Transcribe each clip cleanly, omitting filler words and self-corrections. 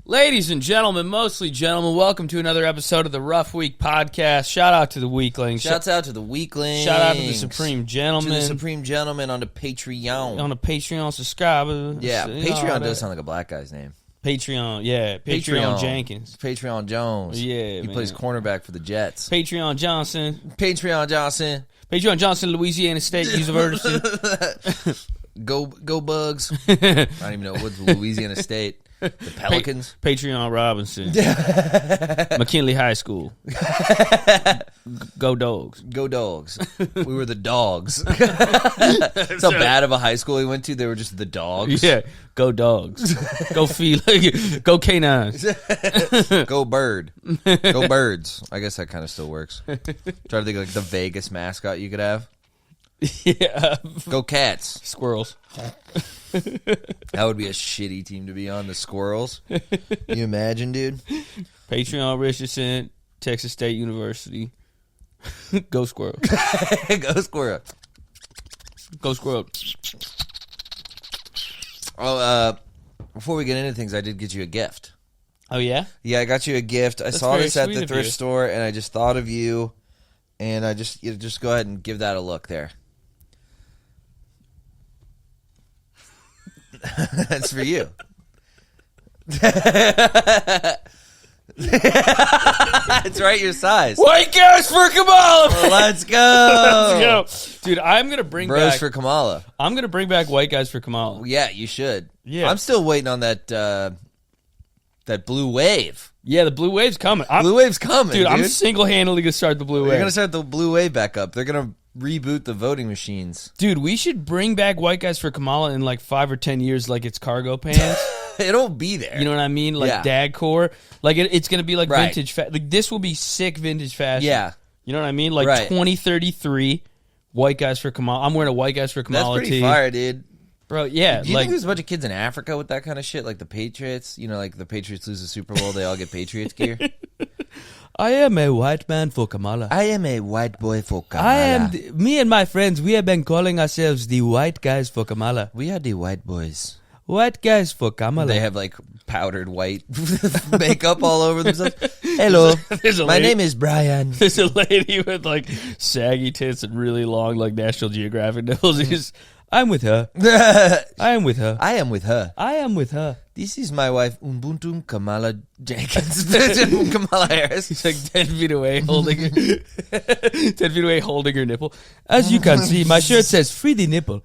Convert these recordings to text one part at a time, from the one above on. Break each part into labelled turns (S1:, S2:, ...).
S1: Ladies and gentlemen, mostly gentlemen, welcome to another episode of the Rough Week Podcast. Shout out to the Weeklings.
S2: Shouts out to the Weeklings.
S1: Shout out to the Supreme Gentlemen.
S2: To the Supreme Gentlemen on the Patreon.
S1: On the Patreon subscriber.
S2: Yeah, Patreon does sound like a black guy's name.
S1: Patreon, yeah. Patreon Jenkins.
S2: Patreon Jones.
S1: Yeah,
S2: He plays cornerback for the Jets.
S1: Patreon Johnson.
S2: Patreon Johnson.
S1: Patreon Johnson, Louisiana State University.
S2: Go Bugs. I don't even know what's Louisiana State. The Pelicans.
S1: Patreon Robinson. McKinley High School. Go Dogs.
S2: Go Dogs. We were the Dogs. That's how bad of a high school he went to. They were just the Dogs.
S1: Yeah. Go Dogs. Go Go Canines.
S2: Go Bird. Go Birds. I guess that kind of still works. Try to think of like the Vegas mascot you could have.
S1: Yeah.
S2: Go Cats.
S1: Squirrels.
S2: That would be a shitty team to be on, the Squirrels. You imagine, dude?
S1: Patreon Richardson, Texas State University. Go Squirrel.
S2: Go Squirrel.
S1: Go Squirrel.
S2: Oh, before we get into things, I did get you a gift.
S1: Oh, yeah?
S2: Yeah, I got you a gift. I saw this at the thrift store, and I just thought of you, and I just go ahead and give that a look there. That's for you. It's right your size.
S1: White guys for Kamala.
S2: Let's go.
S1: Let's go. Dude, I'm going to bring
S2: Bros
S1: back...
S2: for Kamala.
S1: I'm going to bring back white guys for Kamala.
S2: Yeah, you should.
S1: Yeah.
S2: I'm still waiting on that blue wave.
S1: Yeah, the blue wave's coming.
S2: Blue wave's coming, dude.
S1: I'm single-handedly going to start the blue wave.
S2: They're going to start the blue wave back up. They're going to reboot the voting machines.
S1: Dude, we should bring back white guys for Kamala in like 5 or 10 years like it's cargo pants.
S2: It'll be there.
S1: You know what I mean? Like dagcore. Like it's going to be like vintage like this will be sick vintage fashion.
S2: Yeah.
S1: You know what I mean? Like 2033 white guys for Kamala. I'm wearing a white guys for Kamala
S2: That's pretty fire, dude.
S1: Bro, yeah.
S2: Do you think there's a bunch of kids in Africa with that kind of shit? Like the Patriots? You know, like the Patriots lose the Super Bowl, they all get Patriots gear?
S1: I am a white man for Kamala.
S2: I am a white boy for Kamala.
S1: Me and my friends, we have been calling ourselves the white guys for Kamala.
S2: We are the white boys.
S1: White guys for Kamala.
S2: They have like powdered white makeup all over themselves. Hello, my name is Brian.
S1: There's a lady with like saggy tits and really long like National Geographic nipples. I'm with her. I am with her.
S2: I am with her.
S1: I am with her.
S2: This is my wife, Ubuntu Kamala Jenkins. Kamala Harris.
S1: She's like 10 feet away holding her, 10 feet away holding her nipple. As you can see, my shirt says free the nipple.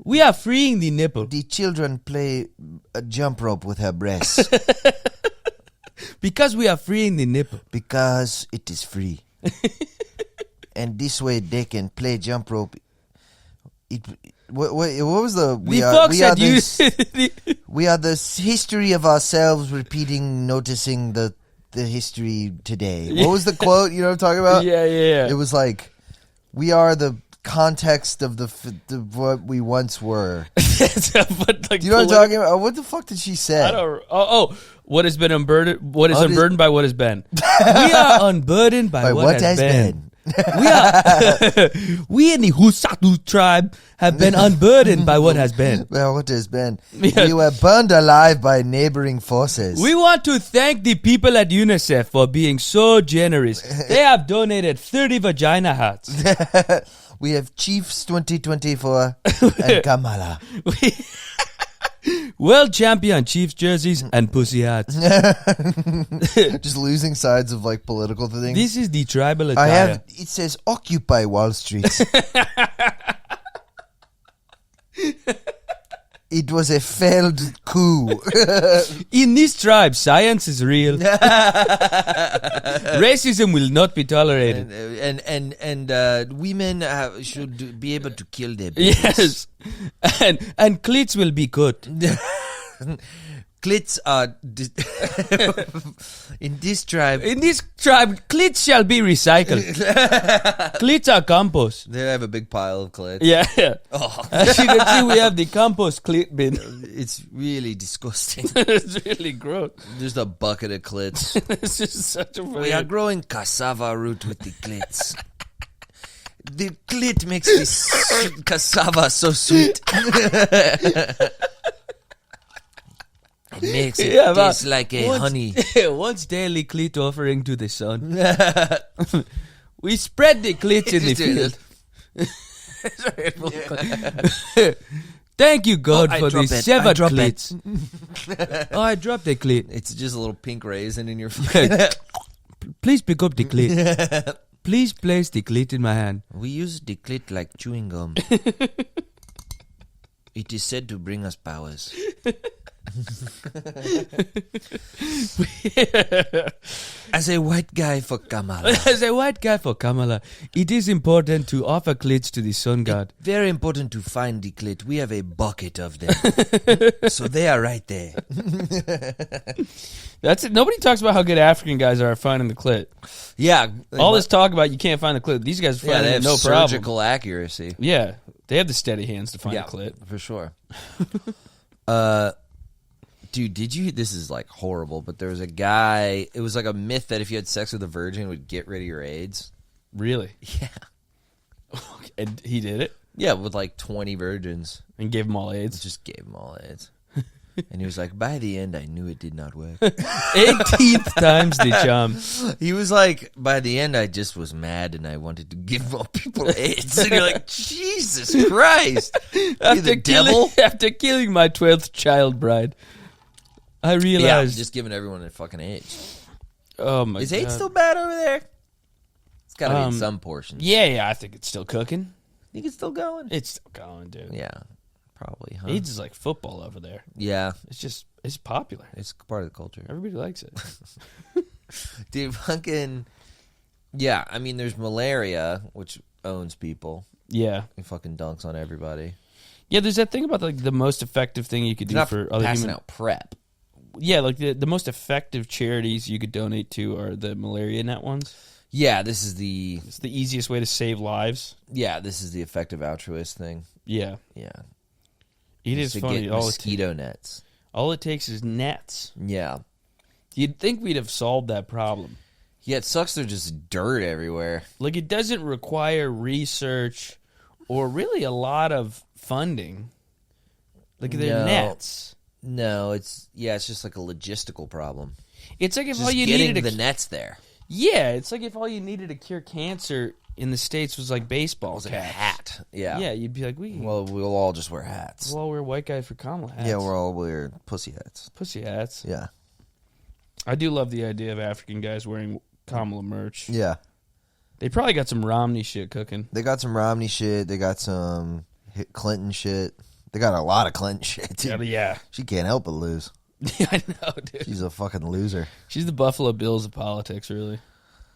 S1: We are freeing the nipple.
S2: The children play a jump rope with her breasts.
S1: Because we are freeing the nipple.
S2: Because it is free. And this way they can play jump rope. What was the we are the history of ourselves repeating, noticing the history today. What was the quote? You know what I'm talking about?
S1: Yeah.
S2: It was like, we are the context of the what we once were.
S1: But like,
S2: do you know what I'm talking about? What the fuck did she say?
S1: I don't. What has been unburdened? What is unburdened by what has been? We are unburdened by what has been. We in the Husatu tribe have been unburdened by what has been.
S2: Well, what has been? We were burned alive by neighboring forces.
S1: We want to thank the people at UNICEF for being so generous. They have donated 30 vagina hats.
S2: We have Chiefs 2024 and Kamala.
S1: World champion Chiefs jerseys and pussy hats.
S2: Just losing sides of like political things.
S1: This is the tribal attire.
S2: It says Occupy Wall Street. It was a failed coup.
S1: In this tribe, science is real. Racism will not be tolerated.
S2: And women should be able to kill their babies.
S1: Yes. And cleats will be cut.
S2: Clits are in this tribe.
S1: In this tribe, clits shall be recycled. Clits are compost.
S2: They have a big pile of clits.
S1: Yeah.
S2: Oh.
S1: As you can see, we have the compost clit bin.
S2: It's really disgusting.
S1: It's really gross.
S2: Just a bucket of clits.
S1: It's just such a.
S2: We are growing cassava root with the clits. The clit makes this cassava so sweet. It makes it taste like a honey.
S1: Once daily clit offering to the sun. We spread the clit in the field. Thank you, God, for the severed clits. I dropped the clit.
S2: It's just a little pink raisin in your face.
S1: Please pick up the clit. Please place the clit in my hand.
S2: We use the clit like chewing gum. It is said to bring us powers. As a white guy for Kamala.
S1: As a white guy for Kamala, it is important to offer clits to the sun god.
S2: Very important to find the clit. We have a bucket of them. So they are right there.
S1: That's it. Nobody talks about how good African guys are at finding the clit.
S2: Yeah.
S1: All this talk about you can't find the clit. These guys find it no problem.
S2: Surgical accuracy.
S1: Yeah. They have the steady hands to find the clit.
S2: For sure. Dude, did you... This is, like, horrible, but there was a guy... It was, like, a myth that if you had sex with a virgin, it would get rid of your AIDS.
S1: Really?
S2: Yeah.
S1: And he did it?
S2: Yeah, with, like, 20 virgins.
S1: And gave them all AIDS?
S2: Just gave them all AIDS. And he was like, by the end, I knew it did not work.
S1: 18th time's the charm.
S2: He was like, by the end, I just was mad and I wanted to give more people AIDS. And you're like, Jesus Christ. You're the devil?
S1: After killing my 12th child bride, I realized...
S2: Yeah, just giving everyone a fucking AIDS.
S1: Oh, my God.
S2: Is AIDS still bad over there? It's got to be in some portions.
S1: Yeah, I think it's still cooking.
S2: Think it's still going?
S1: It's still going, dude.
S2: Yeah, probably, huh?
S1: AIDS is like football over there.
S2: Yeah.
S1: It's popular.
S2: It's part of the culture.
S1: Everybody likes it.
S2: Dude, fucking... Yeah, I mean, there's malaria, which owns people.
S1: Yeah.
S2: It fucking dunks on everybody.
S1: Yeah, there's that thing about like the most effective thing you could do for other
S2: passing out PrEP.
S1: Yeah, like the most effective charities you could donate to are the malaria net ones.
S2: Yeah, this is the...
S1: It's the easiest way to save lives.
S2: Yeah, this is the effective altruist thing.
S1: Yeah.
S2: Yeah.
S1: It is funny.
S2: Get mosquito nets.
S1: All it takes is nets.
S2: Yeah.
S1: You'd think we'd have solved that problem.
S2: Yeah, it sucks there's just dirt everywhere.
S1: Like, it doesn't require research or really a lot of funding. Like, they're nets.
S2: No, it's just like a logistical problem.
S1: It's like if
S2: just
S1: all you
S2: getting
S1: needed
S2: the nets there.
S1: Yeah, it's like if all you needed to cure cancer in the States was like baseball caps.
S2: Like a hat. Yeah.
S1: Yeah, you'd be like,
S2: well, we'll all just wear hats.
S1: We'll all wear white guy for Kamala hats.
S2: Yeah, we'll all wear pussy hats.
S1: Pussy hats.
S2: Yeah.
S1: I do love the idea of African guys wearing Kamala merch.
S2: Yeah.
S1: They probably got some Romney shit cooking.
S2: They got some Romney shit. They got some Clinton shit. They got a lot of Clinton shit, too.
S1: Yeah.
S2: She can't help but lose.
S1: Yeah, I know, dude.
S2: She's a fucking loser.
S1: She's the Buffalo Bills of politics, really.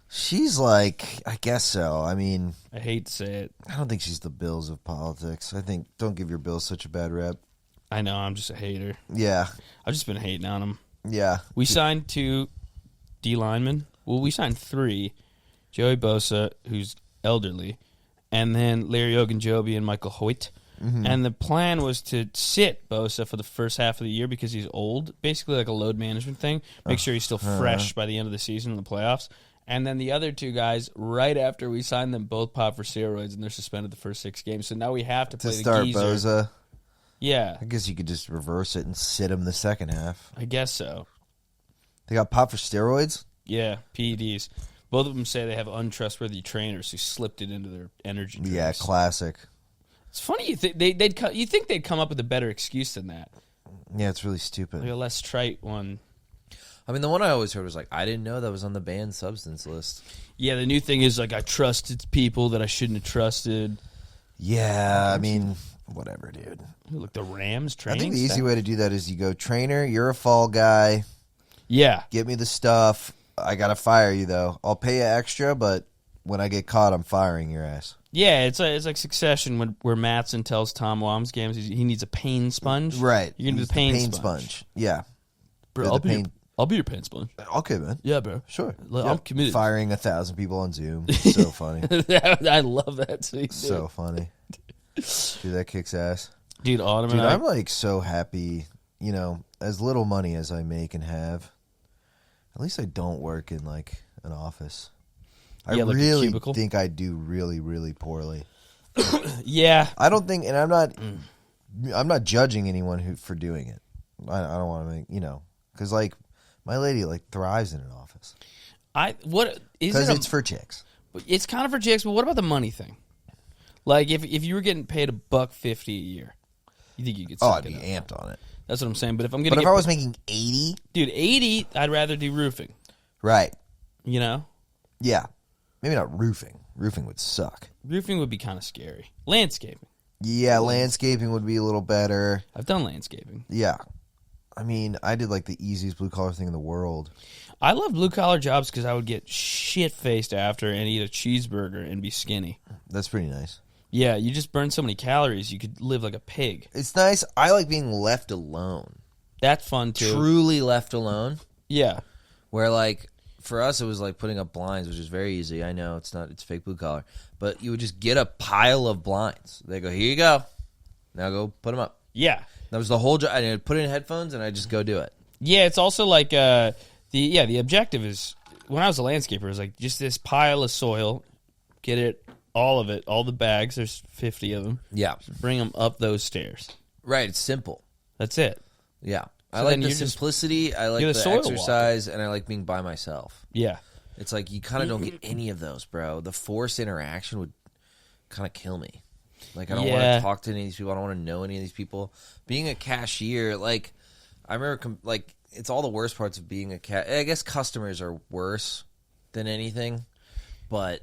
S2: She's like, I guess so. I mean...
S1: I hate to say it.
S2: I don't think she's the Bills of politics. I think, don't give your Bills such a bad rep.
S1: I know, I'm just a hater.
S2: Yeah.
S1: I've just been hating on them.
S2: Yeah.
S1: We signed 2 D linemen. Well, we signed 3. Joey Bosa, who's elderly, and then Larry Ogunjobi and Michael Hoyt. Mm-hmm. And the plan was to sit Bosa for the first half of the year because he's old, basically like a load management thing. Make sure he's still fresh by the end of the season in the playoffs. And then the other 2 guys, right after we signed them, both popped for steroids, and they're suspended the first 6 games. So now we have to play the
S2: start
S1: geezer.
S2: Bosa.
S1: Yeah.
S2: I guess you could just reverse it and sit him the second half.
S1: I guess so.
S2: They got popped for steroids?
S1: Yeah, PEDs. Both of them say they have untrustworthy trainers who slipped it into their energy drinks.
S2: Yeah, classic.
S1: It's funny you think they'd come up with a better excuse than that.
S2: Yeah, it's really stupid.
S1: Like a less trite one.
S2: I mean, the one I always heard was like, I didn't know that was on the banned substance list.
S1: Yeah, the new thing is like I trusted people that I shouldn't have trusted.
S2: Yeah, I mean, whatever, dude.
S1: Look, the Rams training.
S2: I think the easy way to do that is you go, trainer, you're a fall guy.
S1: Yeah.
S2: Get me the stuff. I got to fire you, though. I'll pay you extra, but when I get caught, I'm firing your ass.
S1: Yeah, it's like Succession where Mattson tells Tom Wamsgams he needs a pain sponge.
S2: Right.
S1: You're going to do the pain sponge.
S2: Yeah.
S1: Bro, I'll be your pain sponge.
S2: Okay, man.
S1: Yeah, bro.
S2: Sure.
S1: I'm committed.
S2: Firing 1,000 people on Zoom. So funny.
S1: I love that scene.
S2: So funny. Dude, that kicks ass.
S1: Dude, Autumn
S2: Dude, I'm like so happy, you know, as little money as I make and have. At least I don't work in like an office. I
S1: Yeah, like a
S2: really
S1: cubicle.
S2: think I do really, really poorly.
S1: Yeah.
S2: I don't think, and I'm not judging anyone for doing it. I don't want to make, because like my lady like thrives in an office.
S1: Because
S2: it's for chicks.
S1: It's kind of for chicks, but what about the money thing? Like if you were getting paid $150 a year, you think you could?
S2: I'd be amped on it.
S1: That's what I'm saying. But if
S2: I was making 80,
S1: dude, 80, I'd rather do roofing.
S2: Right.
S1: You know?
S2: Yeah. Maybe not roofing. Roofing would suck.
S1: Roofing would be kind of scary. Landscaping.
S2: Yeah, landscaping would be a little better.
S1: I've done landscaping.
S2: Yeah. I mean, I did like the easiest blue collar thing in the world.
S1: I love blue collar jobs because I would get shit faced after and eat a cheeseburger and be skinny.
S2: That's pretty nice.
S1: Yeah, you just burn so many calories, you could live like a pig.
S2: It's nice. I like being left alone.
S1: That's fun too.
S2: Truly left alone.
S1: Yeah.
S2: Where like for us it was like putting up blinds, which is very easy. I know it's fake blue collar. But you would just get a pile of blinds. They go, here you go. Now go put them up.
S1: Yeah.
S2: That was the whole job. I put it in headphones and I just go do it.
S1: Yeah, it's also like the objective is, when I was a landscaper, it was like just this pile of soil, get it, all of it, all the bags, there's 50 of them.
S2: Yeah.
S1: Just bring them up those stairs.
S2: Right, it's simple.
S1: That's it.
S2: Yeah.
S1: So
S2: I like
S1: then
S2: the
S1: you're just-
S2: simplicity, I like
S1: you're
S2: the
S1: the soil
S2: exercise, and I like being by myself.
S1: Yeah.
S2: It's like you kind of don't get any of those, bro. The forced interaction would kind of kill me. Like, I don't want to talk to any of these people. I don't want to know any of these people. Being a cashier, like, I remember, it's all the worst parts of being a I guess customers are worse than anything, but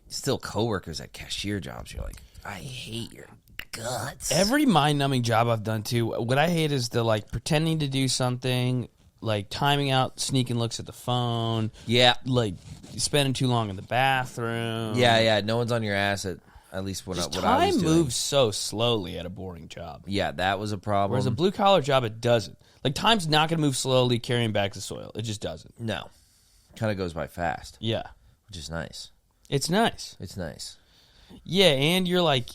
S2: still coworkers at cashier jobs, you're like, I hate your guts.
S1: Every mind-numbing job I've done, too, what I hate is the, like, pretending to do something, like, timing out, sneaking looks at the phone.
S2: Yeah.
S1: Like, spending too long in the bathroom.
S2: Yeah. No one's on your ass at least what I was doing.
S1: Time moves so slowly at a boring job.
S2: Yeah, that was a problem.
S1: Whereas a blue-collar job, it doesn't. Like, time's not going to move slowly carrying bags of soil. It just doesn't.
S2: No. Kind of goes by fast.
S1: Yeah.
S2: Which is nice.
S1: It's nice.
S2: It's nice.
S1: Yeah, and you're like,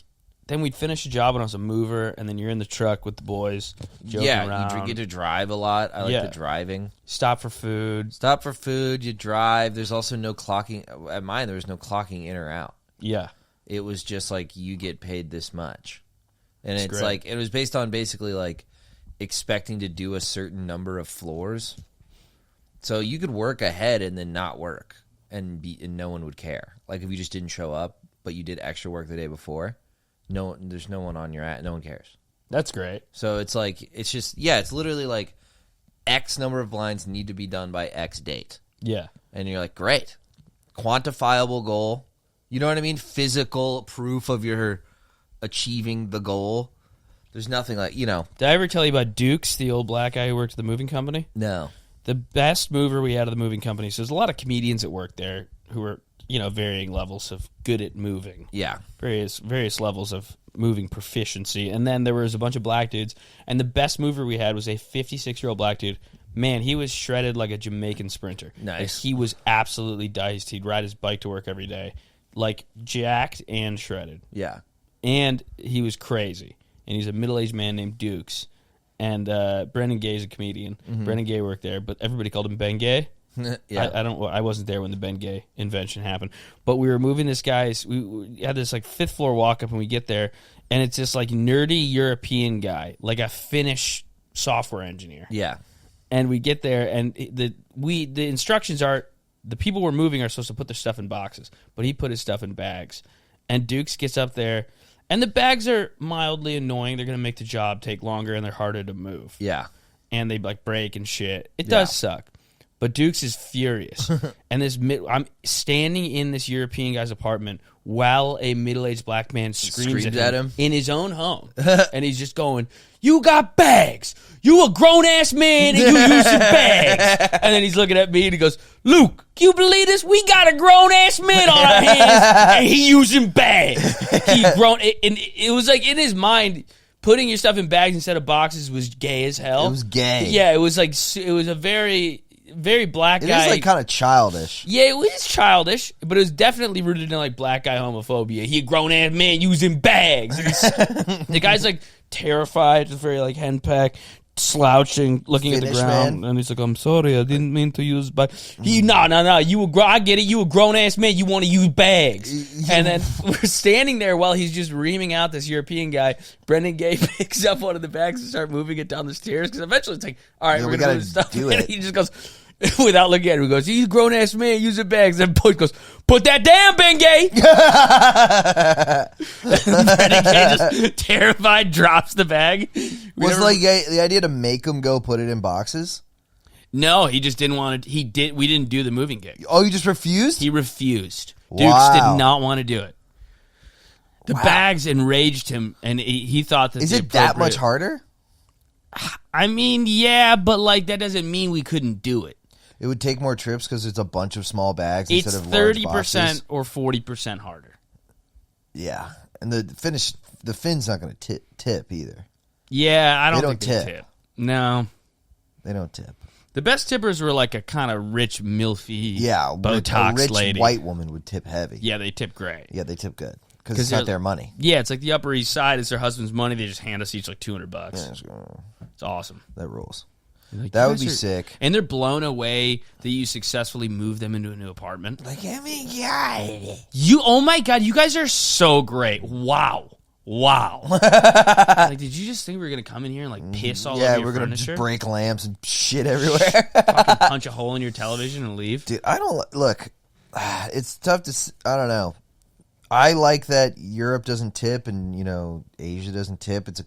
S1: then we'd finish a job when I was a mover, and then you're in the truck with the boys, joking around.
S2: You get to drive a lot. I like the driving.
S1: Stop for food.
S2: Stop for food, you drive. There's also no clocking. At mine, there was no clocking in or out.
S1: Yeah.
S2: It was just like, you get paid this much. And it's
S1: great.
S2: like, it was based on basically like expecting to do a certain number of floors. So you could work ahead and then not work, and no one would care. Like if you just didn't show up, but you did extra work the day before, there's no one on your no one cares.
S1: That's great.
S2: So it's like, it's just, it's literally like X number of blinds need to be done by X date.
S1: Yeah.
S2: And you're like, great. Quantifiable goal. You know what I mean? Physical proof of your achieving the goal. There's nothing like,
S1: Did I ever tell you about Dukes, the old black guy who worked at the moving company?
S2: No.
S1: The best mover we had at the moving company. So there's a lot of comedians that work there who are, varying levels of good at moving.
S2: Yeah.
S1: Various levels of moving proficiency. And then there was a bunch of black dudes. And the best mover we had was a 56-year-old black dude. Man, he was shredded like a Jamaican sprinter.
S2: Nice.
S1: Like, he was absolutely diced. He'd ride his bike to work every day. Like, jacked and shredded.
S2: Yeah. And
S1: he was crazy. And he's a middle-aged man named Dukes. And Brendan Gay's a comedian. Mm-hmm. Brendan Gay worked there, but everybody called him Ben Gay.
S2: Yeah.
S1: I wasn't there when the Ben Gay invention happened. But we were moving this guy's... We had this, like, fifth floor walk-up, and we get there, and it's this, like, nerdy European guy, like a Finnish software engineer.
S2: Yeah.
S1: And we get there, and the instructions are... The people we're moving are supposed to put their stuff in boxes, but he put his stuff in bags. And Dukes gets up there, and the bags are mildly annoying. They're going to make the job take longer, and they're harder to move.
S2: Yeah.
S1: And they, like, break and shit. It does suck. But Dukes is furious. And I'm standing in this European guy's apartment while a middle-aged black man screams at him in his own home. And he's just going, "You got bags. You a grown-ass man and you using bags." And then he's looking at me and he goes, "Luke, can you believe this? We got a grown-ass man on our hands and he using bags." He grown. And it was like in his mind, putting your stuff in bags instead of boxes was gay as hell.
S2: It was gay.
S1: Yeah, it was like, it was a very black guy.
S2: It was like kind of childish.
S1: Yeah, it was childish, but it was definitely rooted in like black guy homophobia. He a grown ass man using bags. The guy's like terrified, just very like henpecked. slouching, looking at the ground, and he's like, "I'm sorry, I didn't mean to use bags." No, I get it. You a grown ass man. You want to use bags, and then we're standing there while he's just reaming out this European guy. Brendan Gay picks up one of the bags and start moving it down the stairs because eventually it's like, "All right, we're gonna move stuff." And he just goes. Without looking at him, he goes, "You grown ass man, use the bags." And Push goes, "Put that down, Bengay." And Bengay just terrified drops the bag.
S3: Was like the idea to make him go put it in boxes?
S1: No, he just didn't want to. We didn't do the moving gig.
S3: Oh, you just refused?
S1: He refused. Dukes did not want to do it. The bags enraged him, and he thought that.
S3: Is it that much harder?
S1: I mean, yeah, but like that doesn't mean we couldn't do it.
S3: It would take more trips because it's a bunch of small bags
S1: it's
S3: instead of large boxes.
S1: It's 30% or 40% harder.
S3: Yeah, and the fin's not going to tip either.
S1: Yeah, I don't think they tip. No.
S3: They don't tip.
S1: The best tippers were like a kind of rich, milfy, Botox
S3: a rich
S1: lady.
S3: white woman would tip heavy.
S1: Yeah, they tip great.
S3: Yeah, they tip good. Because it's not their money.
S1: Yeah, it's like the Upper East Side. It's their husband's money. They just hand us each like $200.
S3: Yeah,
S1: it's awesome.
S3: That rules.
S1: Like,
S3: that would be sick.
S1: And they're blown away that you successfally moved them into a new apartment.
S3: Like, oh my God.
S1: Oh my God, you guys are so great. Wow. Like, did you just think we were going to come in here and like piss all over your furniture? Yeah, we're going to
S3: just break lamps and shit everywhere.
S1: Fucking punch a hole in your television and leave?
S3: Dude, look, it's tough to, I don't know. I like that Europe doesn't tip and, Asia doesn't tip. It's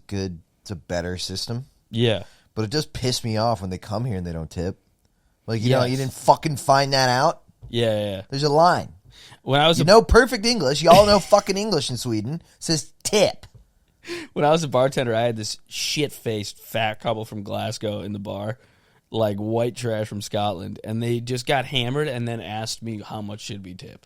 S3: a better system.
S1: Yeah.
S3: But it does piss me off when they come here and they don't tip. Like, you know, you didn't fucking find that out?
S1: Yeah.
S3: There's a line.
S1: When I was
S3: perfect English. Y'all know fucking English in Sweden. It says tip.
S1: When I was a bartender, I had this shit-faced fat couple from Glasgow in the bar, like white trash from Scotland, and they just got hammered and then asked me how much should we tip.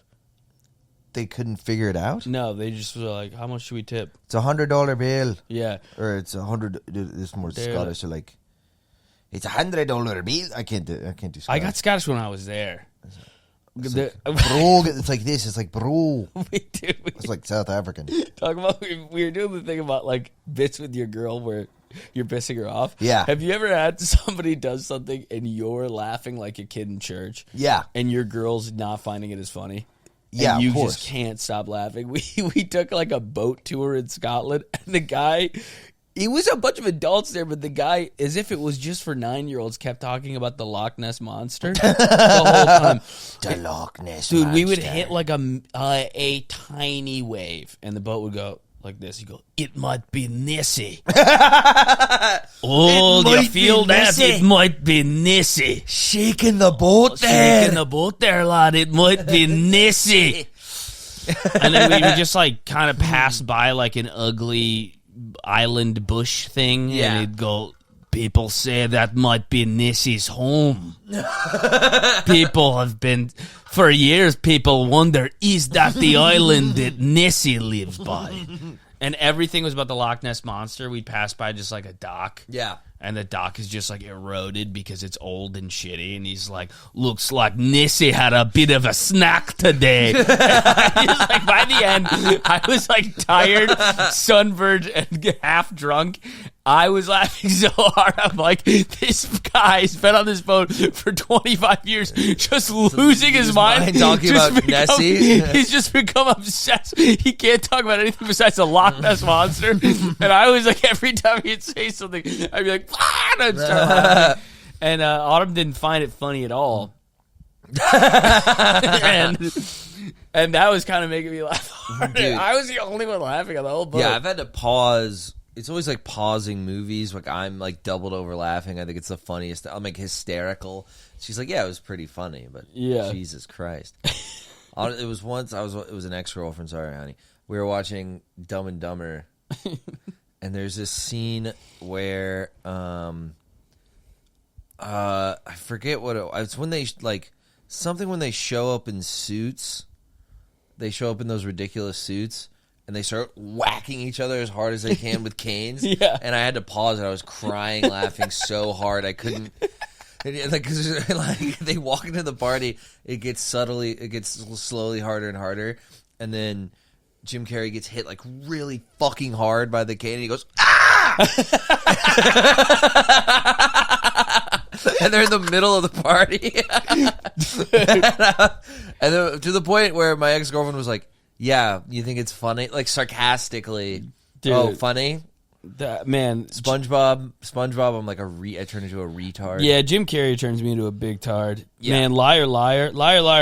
S3: They couldn't figure it out?
S1: No, they just were like, how much should we tip?
S3: It's $100 bill.
S1: Yeah.
S3: Or it's $100. It's more Scottish. They're like, it's $100 bill. I can't do Scottish.
S1: I got Scottish when I was there.
S3: It's like, bro, it's like this. It's like, bro. It's like South African.
S1: Talk about, we were doing the thing about like bits with your girl where you're pissing her off.
S3: Yeah.
S1: Have you ever had somebody does something and you're laughing like a kid in church?
S3: Yeah.
S1: And your girl's not finding it as funny?
S3: Yeah,
S1: and you
S3: of course.
S1: just can't stop laughing. We took like a boat tour in Scotland, and the guy, he was a bunch of adults there, but the guy, as if it was just for 9-year-olds, kept talking about the Loch Ness Monster the whole time.
S3: The Loch Ness
S1: Dude,
S3: Monster.
S1: we would hit like a tiny wave, and the boat would go like this. You go, it might be Nessie. Oh, do you feel that? It might be Nessie.
S3: Shaking the boat there.
S1: Shaking the boat there, lad. It might be Nessie. And then we would just like kind of pass by like an ugly island bush thing.
S2: Yeah.
S1: And it'd go, people say that might be Nessie's home. People have been, for years, people wonder, is that the island that Nessie lives by? And everything was about the Loch Ness Monster. We'd pass by just like a dock.
S2: Yeah.
S1: And the dock is just like eroded because it's old and shitty. And he's like, looks like Nessie had a bit of a snack today. Just like by the end, I was like tired, sunburned, and half drunk. I was laughing so hard. I'm like, this guy's been on this boat for 25 years, just losing his mind.
S2: Talking about Nessie.
S1: He's just become obsessed. He can't talk about anything besides the Loch Ness Monster. And I was like, every time he'd say something, I'd be like, ah! And I'd start laughing. And Autumn didn't find it funny at all. And that was kind of making me laugh hard. I was the only one laughing on the whole boat.
S2: Yeah, I've had to pause. It's always like pausing movies. Like I'm like doubled over laughing. I think it's the funniest. I'm like hysterical. She's like, yeah, it was pretty funny, but
S1: yeah,
S2: Jesus Christ. It was once it was an ex-girlfriend. Sorry, honey. We were watching Dumb and Dumber, and there's this scene where I forget what it's when they like something when they show up in suits. They show up in those ridiculous suits. And they start whacking each other as hard as they can with canes.
S1: Yeah.
S2: And I had to pause. And I was crying, laughing so hard I couldn't. Like they walk into the party, it gets slowly harder and harder, and then Jim Carrey gets hit like really fucking hard by the cane, and he goes ah. And they're in the middle of the party. And then, to the point where my ex-girlfriend was like, yeah, you think it's funny? Like, sarcastically.
S1: Dude.
S2: Oh, funny?
S1: Man.
S2: SpongeBob, I'm like I turn into a retard.
S1: Yeah, Jim Carrey turns me into a big tard.
S2: Yeah.
S1: Man, Liar,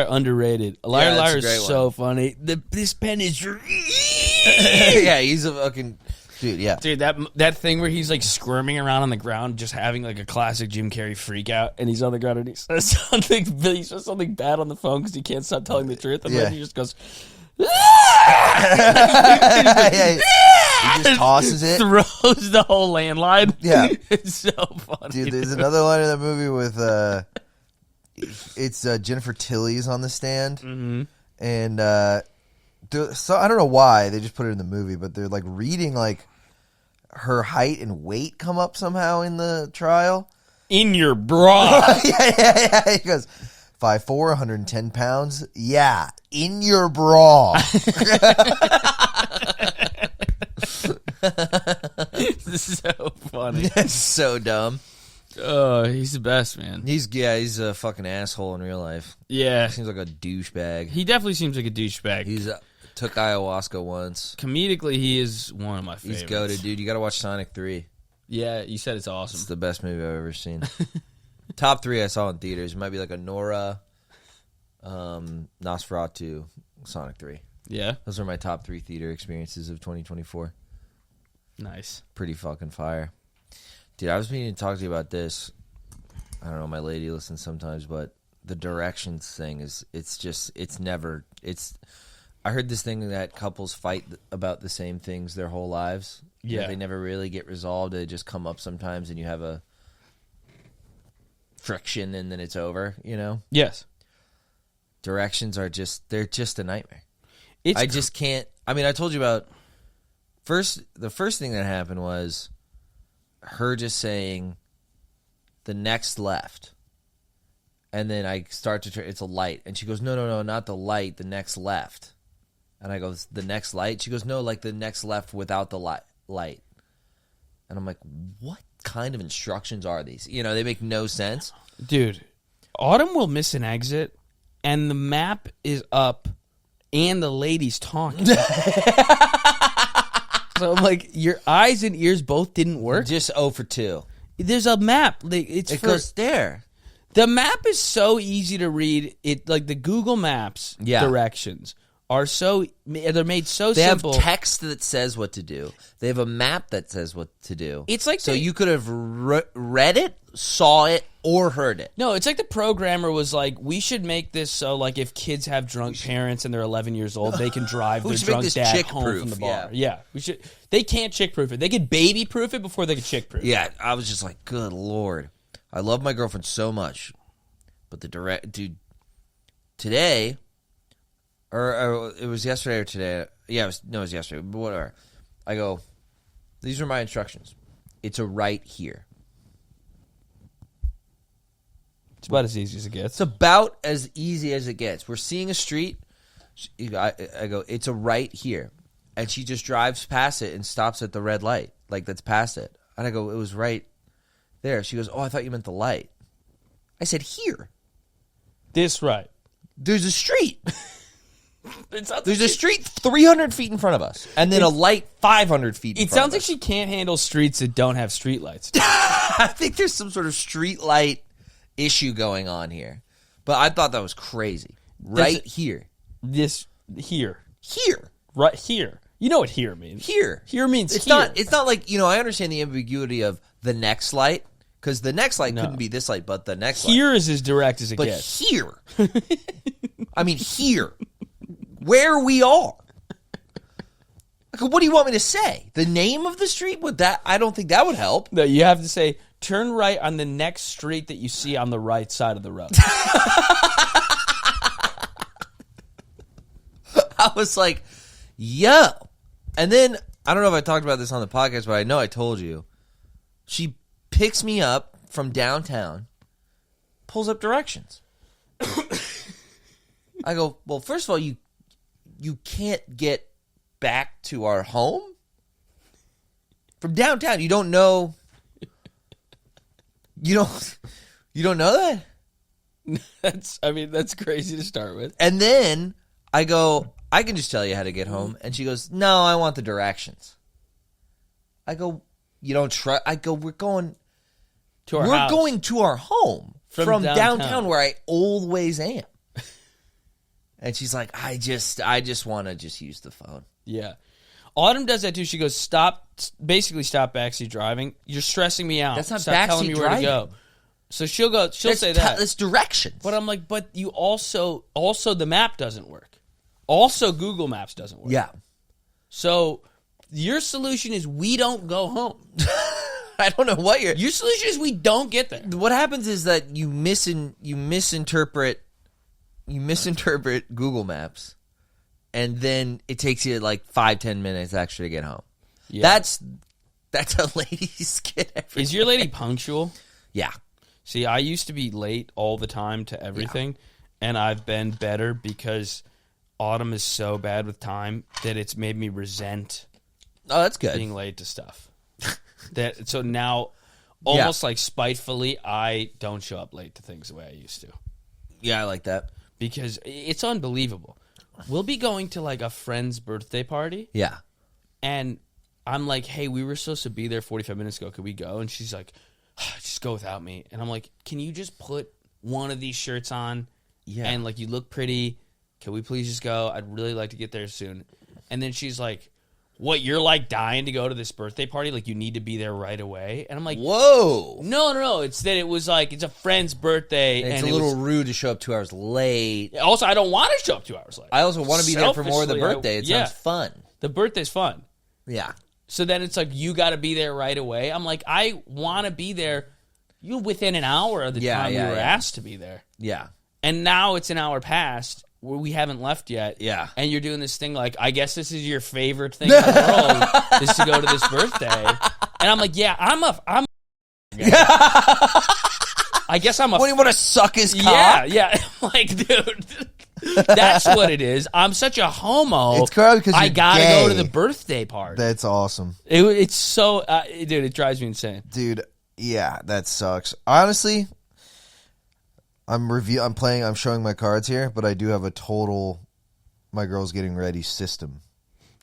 S1: underrated. Liar
S2: that's a great
S1: is so funny. This pen is...
S2: Yeah, he's a fucking...
S3: Dude, yeah.
S1: Dude, that thing where he's like squirming around on the ground, just having like a classic Jim Carrey freak out, and he's on the ground and he says something bad on the phone because he can't stop telling the truth, and then he just goes,
S3: He just tosses it.
S1: Throws the whole landline.
S3: Yeah.
S1: It's so funny.
S3: Dude, there's another line in that movie with it's Jennifer Tilly's on the stand, and so I don't know why they just put it in the movie, but they're like reading like her height and weight come up somehow in the trial.
S1: In your bra.
S3: yeah. He goes 5'4", 110 pounds. Yeah, in your bra.
S1: So funny.
S2: It's so dumb.
S1: Oh, he's the best, man.
S2: He's a fucking asshole in real life.
S1: Yeah.
S2: Seems like a douchebag.
S1: He definitely seems like a douchebag.
S2: He's took ayahuasca once.
S1: Comedically, he is one of my favorites.
S2: He's goated, dude. You got to watch Sonic 3.
S1: Yeah, you said it's awesome.
S2: It's the best movie I've ever seen. Top 3 I saw in theaters. It might be like a Nora, Nosferatu, Sonic 3.
S1: Yeah?
S2: Those are my top 3 theater experiences of 2024.
S1: Nice.
S2: Pretty fucking fire. Dude, I was meaning to talk to you about this. I don't know, my lady listens sometimes, but the directions thing I heard this thing that couples fight about the same things their whole lives.
S1: Yeah.
S2: That they never really get resolved. They just come up sometimes and you have a friction and then it's over,
S1: Yes.
S2: Directions they're just a nightmare.
S1: It's
S2: I just can't. I mean, I told you about the first thing that happened was her just saying the next left. And then I start to turn, it's a light. And she goes, no, not the light, the next left. And I go, the next light? She goes, no, like the next left without the light. And I'm like, what kind of instructions are these? They make no sense.
S1: Dude, Autumn will miss an exit, and the map is up, and the lady's talking. So I'm like, your eyes and ears both didn't work?
S2: Just 0 for 2.
S1: There's a map.
S2: It goes there.
S1: The map is so easy to read. It like the Google Maps directions are they're made so simple.
S2: They have text that says what to do. They have a map that says what to do.
S1: It's like
S2: you could have read it, saw it, or heard it.
S1: No, it's like the programmer was like, we should make this so like if kids have drunk parents and they're 11 years old, they can drive their drunk dad home from the bar. Yeah, we should. They can't chick proof it. They could baby proof it before they could chick proof it.
S2: Yeah, I was just like, good Lord. I love my girlfriend so much, but dude, today, or it was yesterday or today. Yeah, it was yesterday, but whatever. I go, these are my instructions. It's a right here.
S1: It's about as easy as it gets.
S2: It's about as easy as it gets. We're seeing a street. I go, it's a right here. And she just drives past it and stops at the red light. Like, that's past it. And I go, it was right there. She goes, oh, I thought you meant the light. I said, here.
S1: This right.
S2: There's a street. There's a street 300 feet in front of us. And then a light 500 feet in front of us.
S1: It sounds like she can't handle streets that don't have street lights.
S2: I think there's some sort of street light issue going on here. But I thought that was crazy. Here.
S1: This here.
S2: Here.
S1: Right here. You know what here means.
S2: Here.
S1: Here means
S2: it's
S1: here.
S2: Not. It's not like, I understand the ambiguity of the next light. Because the next light couldn't be this light, but the next light.
S1: Here is as direct as it
S2: but
S1: gets.
S2: Here. I mean, here. Where we are. Like, what do you want me to say? The name of the street? I don't think that would help.
S1: No, you have to say, turn right on the next street that you see on the right side of the road.
S2: I was like, yo. And then, I don't know if I talked about this on the podcast, but I know I told you. She picks me up from downtown, pulls up directions. I go, well, first of all, you can't get back to our home? From downtown. You don't know. You don't know that?
S1: That's crazy to start with.
S2: And then I go, I can just tell you how to get home. And she goes, no, I want the directions. I go, you don't trust. I go, we're going
S1: to our house.
S2: We're going to our home from downtown where I always am. And she's like, I just want to just use the phone.
S1: Yeah. Autumn does that too. She goes, basically stop backseat driving. You're stressing me out.
S2: That's not
S1: stop telling me where
S2: driving.
S1: to go. So she'll say that.
S2: It's directions.
S1: But I'm like, but you also the map doesn't work. Also Google Maps doesn't work.
S2: Yeah.
S1: So your solution is we don't go home.
S2: I don't know what
S1: your solution is we don't get there.
S2: What happens is that you misinterpret Google Maps, and then it takes you like 5-10 minutes actually to get home.
S1: Yeah.
S2: That's a ladies get everything.
S1: Is your lady punctual?
S2: Yeah.
S1: See, I used to be late all the time to everything, and I've been better because Autumn is so bad with time that it's made me resent
S2: that's good.
S1: being late to stuff. So now, almost like spitefully, I don't show up late to things the way I used to.
S2: Yeah, I like that.
S1: Because it's unbelievable. We'll be going to like a friend's birthday party.
S2: Yeah.
S1: And I'm like, hey, we were supposed to be there 45 minutes ago. Could we go? And she's like, just go without me. And I'm like, can you just put one of these shirts on?
S2: Yeah.
S1: And like, you look pretty. Can we please just go? I'd really like to get there soon. And then she's like, what, you're like dying to go to this birthday party? Like you need to be there right away? And I'm like,
S2: whoa.
S1: No. It's that it was like, it's a friend's birthday.
S2: And it's a little rude to show up 2 hours late.
S1: Also, I don't want to show up 2 hours late.
S2: I also want to be there for more of the birthday. It sounds fun.
S1: The birthday's fun.
S2: Yeah.
S1: So then it's like, you got to be there right away. I'm like, I want to be there. You within an hour of the time you were asked to be there.
S2: Yeah.
S1: And now it's an hour past where we haven't left yet.
S2: Yeah.
S1: And you're doing this thing like, I guess this is your favorite thing in the world is to go to this birthday. And I'm like, yeah, I'm I guess I'm a...
S2: What, do you want to suck his cock?
S1: Yeah. Like, dude, that's what it is. I'm such a homo.
S3: It's probably because
S1: I gotta go to the birthday party.
S3: That's awesome.
S1: It's so... dude, it drives me insane.
S3: Dude, yeah, that sucks. Honestly... I'm showing my cards here, but I do have a total my girl's getting ready system.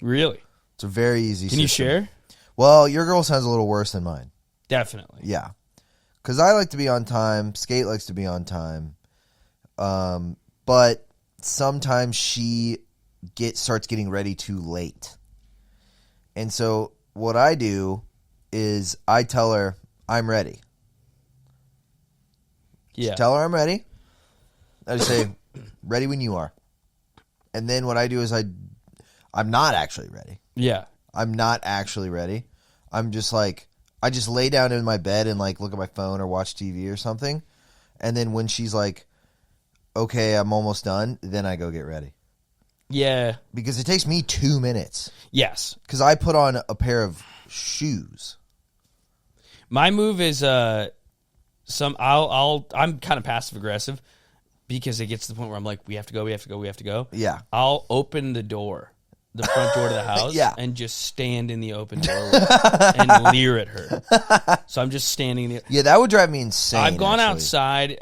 S1: Really?
S3: It's a very easy system.
S1: Can you share?
S3: Well, your girl sounds a little worse than mine.
S1: Definitely.
S3: Yeah. Because I like to be on time. Skate likes to be on time. But sometimes she starts getting ready too late. And so what I do is I tell her I'm ready.
S1: Yeah.
S3: Tell her I'm ready. I just say, ready when you are. And then what I do is I'm not actually ready.
S1: Yeah.
S3: I'm not actually ready. I'm just like, I just lay down in my bed and like look at my phone or watch TV or something. And then when she's like, okay, I'm almost done, then I go get ready.
S1: Yeah.
S3: Because it takes me 2 minutes.
S1: Yes.
S3: Because I put on a pair of shoes.
S1: My move is I'm kind of passive aggressive because it gets to the point where I'm like, we have to go.
S3: Yeah.
S1: I'll open the front door to the house, and just stand in the open doorway and leer at her. So I'm just standing there.
S3: Yeah, that would drive me insane.
S1: I've gone outside.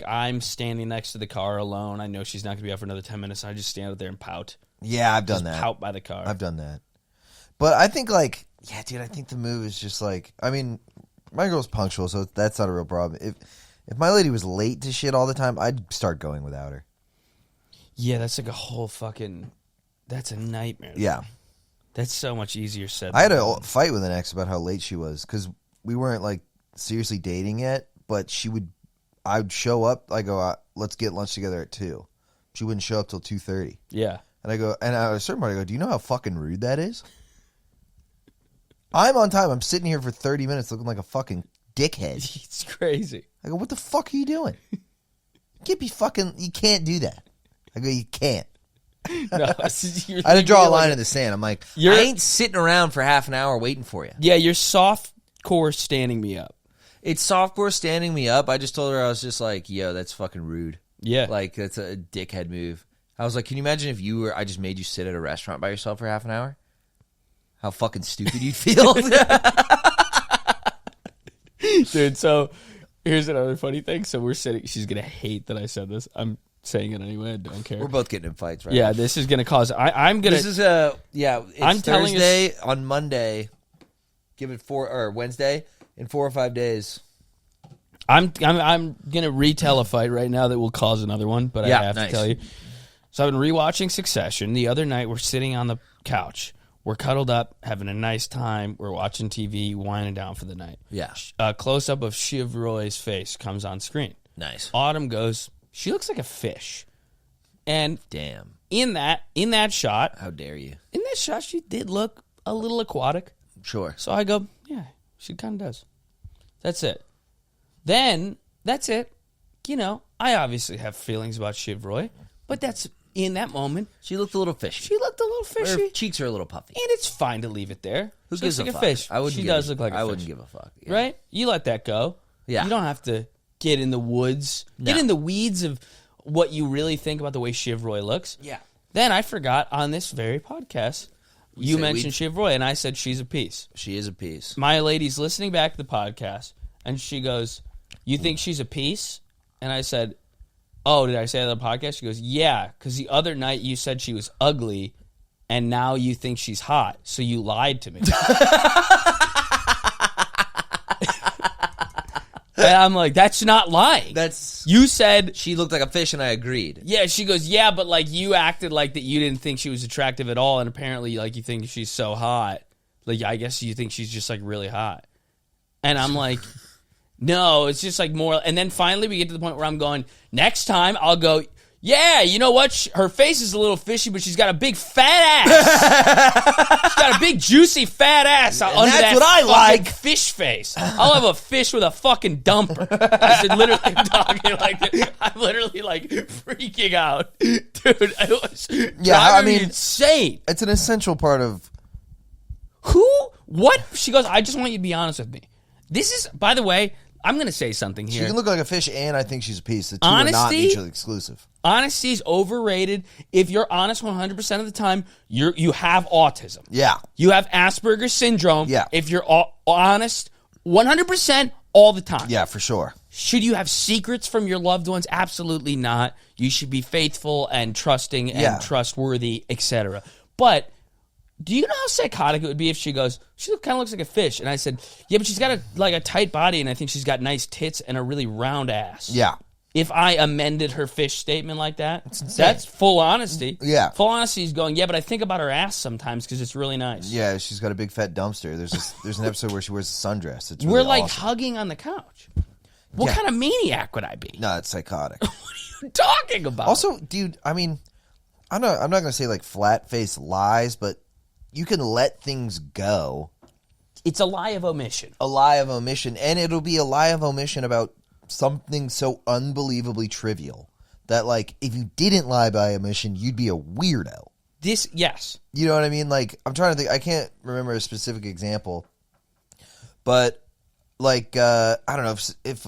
S1: I'm standing next to the car alone. I know she's not going to be out for another 10 minutes. I just stand out there and pout.
S3: Yeah, I've done that.
S1: Pout by the car.
S3: I've done that. But I think I think the move is just like, I mean, my girl's punctual, so that's not a real problem. If my lady was late to shit all the time, I'd start going without her.
S1: Yeah, that's like a whole fucking... That's a nightmare.
S3: Yeah.
S1: That's so much easier said.
S3: I had a fight with an ex about how late she was because we weren't like seriously dating yet, but I would show up, I go, let's get lunch together at 2. She wouldn't show up till 2:30.
S1: Yeah.
S3: And I go, and at a certain point I go, do you know how fucking rude that is? I'm on time. I'm sitting here for 30 minutes looking like a fucking dickhead.
S1: It's crazy.
S3: I go, what the fuck are you doing? You can't do that. I go, you can't.
S1: No,
S3: I had to draw a line in the sand. I'm like,
S2: I ain't sitting around for half an hour waiting for you.
S1: Yeah, you're softcore standing me up.
S2: It's softcore standing me up. I just told her, I was just like, yo, that's fucking rude.
S1: Yeah.
S2: Like, that's a dickhead move. I was like, can you imagine if I just made you sit at a restaurant by yourself for half an hour? how fucking stupid you'd feel.
S1: Dude, so here's another funny thing. So we're sitting. She's gonna hate that I said this. I'm saying it anyway. I don't care.
S2: We're both getting in fights, right?
S1: Yeah, this is gonna cause. I'm gonna.
S2: This is it's
S1: I'm telling
S2: Thursday on Monday. Give it Wednesday in 4 or 5 days.
S1: I'm gonna retell a fight right now that will cause another one, but I have to tell you. So I've been rewatching Succession. The other night we're sitting on the couch. We're cuddled up, having a nice time. We're watching TV, winding down for the night.
S2: Yeah.
S1: A close-up of Shiv Roy's face comes on screen.
S2: Nice.
S1: Autumn goes, she looks like a fish. And
S2: damn.
S1: In that shot.
S2: How dare you?
S1: In that shot, she did look a little aquatic.
S2: Sure.
S1: So I go, yeah, she kind of does. That's it. Then, that's it. You know, I obviously have feelings about Shiv Roy, but that's... In that moment,
S2: she looked a little fishy.
S1: She looked a little fishy.
S2: Her cheeks are a little puffy,
S1: and it's fine to leave it there.
S2: Who gives
S1: like
S2: a fuck?
S1: Fish.
S2: She
S1: does look like a fish.
S2: I wouldn't give a fuck,
S1: right? You let that go.
S2: Yeah,
S1: you don't have to get in the woods, get in the weeds of what you really think about the way Shiv Roy looks.
S2: Yeah.
S1: Then I forgot on this very podcast, you mentioned Shiv Roy, and I said she's a piece.
S2: She is a piece.
S1: My lady's listening back to the podcast, and she goes, "You think she's a piece?" And I said, "Oh, did I say that on the podcast?" She goes, "Yeah, because the other night you said she was ugly, and now you think she's hot, so you lied to me." And I'm like, that's not lying. You said...
S2: She looked like a fish, and I agreed.
S1: Yeah, she goes, yeah, but like you acted like that you didn't think she was attractive at all, and apparently like you think she's so hot. Like, I guess you think she's just like really hot. And I'm like... No, it's just like more... And then finally we get to the point where I'm going, next time I'll go, yeah, you know what? Her face is a little fishy, but she's got a big fat ass. She's got a big, juicy, fat ass under
S2: that's
S1: that
S2: what I like.
S1: Fish face. I'll have a fish with a fucking dumper. I said, literally, I'm talking like that. I'm literally like freaking out. Dude, it was driving me insane.
S3: It's an essential part of...
S1: What? She goes, I just want you to be honest with me. This is, by the way... I'm going to say something here.
S3: She can look like a fish, and I think she's a piece. The two are not mutually exclusive.
S1: Honesty is overrated. If you're honest 100% of the time, you have autism.
S3: Yeah.
S1: You have Asperger's syndrome.
S3: Yeah.
S1: If you're honest 100% all the time.
S3: Yeah, for sure.
S1: Should you have secrets from your loved ones? Absolutely not. You should be faithful and trusting and trustworthy, etc. But... do you know how psychotic it would be if she goes, she kind of looks like a fish? And I said, yeah, but she's got a tight body, and I think she's got nice tits and a really round ass.
S3: Yeah.
S1: If I amended her fish statement like that, that's full honesty.
S3: Yeah.
S1: Full honesty is going, yeah, but I think about her ass sometimes because it's really nice.
S3: Yeah, she's got a big fat dumpster. There's an episode where she wears a sundress. It's really
S1: We're like
S3: awesome.
S1: hugging on the couch. What kind of maniac would I be?
S3: No, it's psychotic.
S1: What are you talking about?
S3: Also, dude, I mean, I'm not going to say like flat-faced lies, but you can let things go.
S1: It's a lie of omission.
S3: A lie of omission. And it'll be a lie of omission about something so unbelievably trivial that, like, if you didn't lie by omission, you'd be a weirdo.
S1: Yes. You
S3: know what I mean? Like, I'm trying to think. I can't remember a specific example. But, like, I don't know. If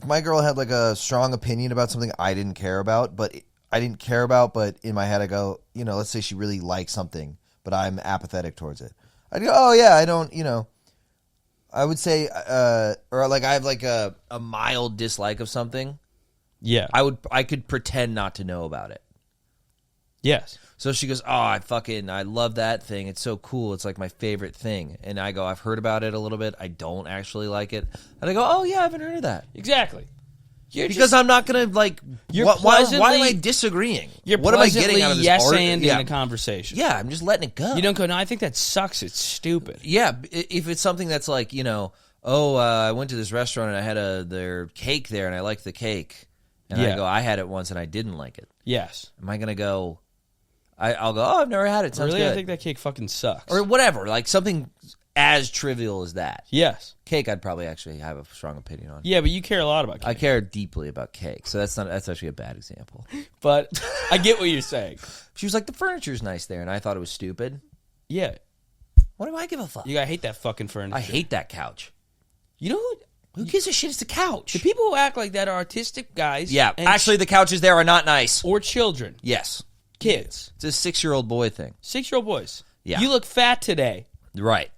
S3: my girl had, like, a strong opinion about something I didn't care about, but in my head I go, you know, let's say she really likes something, but I'm apathetic towards it. I'd go, oh, yeah, I don't, you know. I would say, or like I have like a mild dislike of something.
S1: Yeah.
S2: I could pretend not to know about it.
S1: Yes.
S2: So she goes, oh, I love that thing. It's so cool. It's like my favorite thing. And I go, I've heard about it a little bit. I don't actually like it. And I go, oh, yeah, I haven't heard of that.
S1: Exactly.
S2: Because I'm not going to, like, why am I disagreeing?
S1: What am I getting out of this yes-anding the conversation?
S2: Yeah, I'm just letting it go.
S1: You don't go, no, I think that sucks. It's stupid.
S2: Yeah, if it's something that's like, you know, I went to this restaurant and I had their cake there and I liked the cake. And I go, I had it once and I didn't like it.
S1: Yes.
S2: Am I going to go, I'll go, oh, I've never had it. Sounds
S1: really?
S2: Good.
S1: I think that cake fucking sucks.
S2: Or whatever, like something as trivial as that.
S1: Yes.
S2: Cake, I'd probably actually have a strong opinion on.
S1: Yeah, but you care a lot about cake.
S2: I care deeply about cake, so that's actually a bad example.
S1: But I get what you're saying.
S2: She was like, the furniture's nice there, and I thought it was stupid.
S1: Yeah.
S2: What do I give a fuck?
S1: I hate that fucking furniture.
S2: I hate that couch.
S1: You know
S2: who gives a shit? It's the couch.
S1: The people who act like that are artistic guys.
S2: Yeah, actually, the couches there are not nice.
S1: Or children.
S2: Yes.
S1: Kids.
S2: It's a 6-year-old boy thing.
S1: 6-year-old boys.
S2: Yeah.
S1: You look fat today.
S2: Right.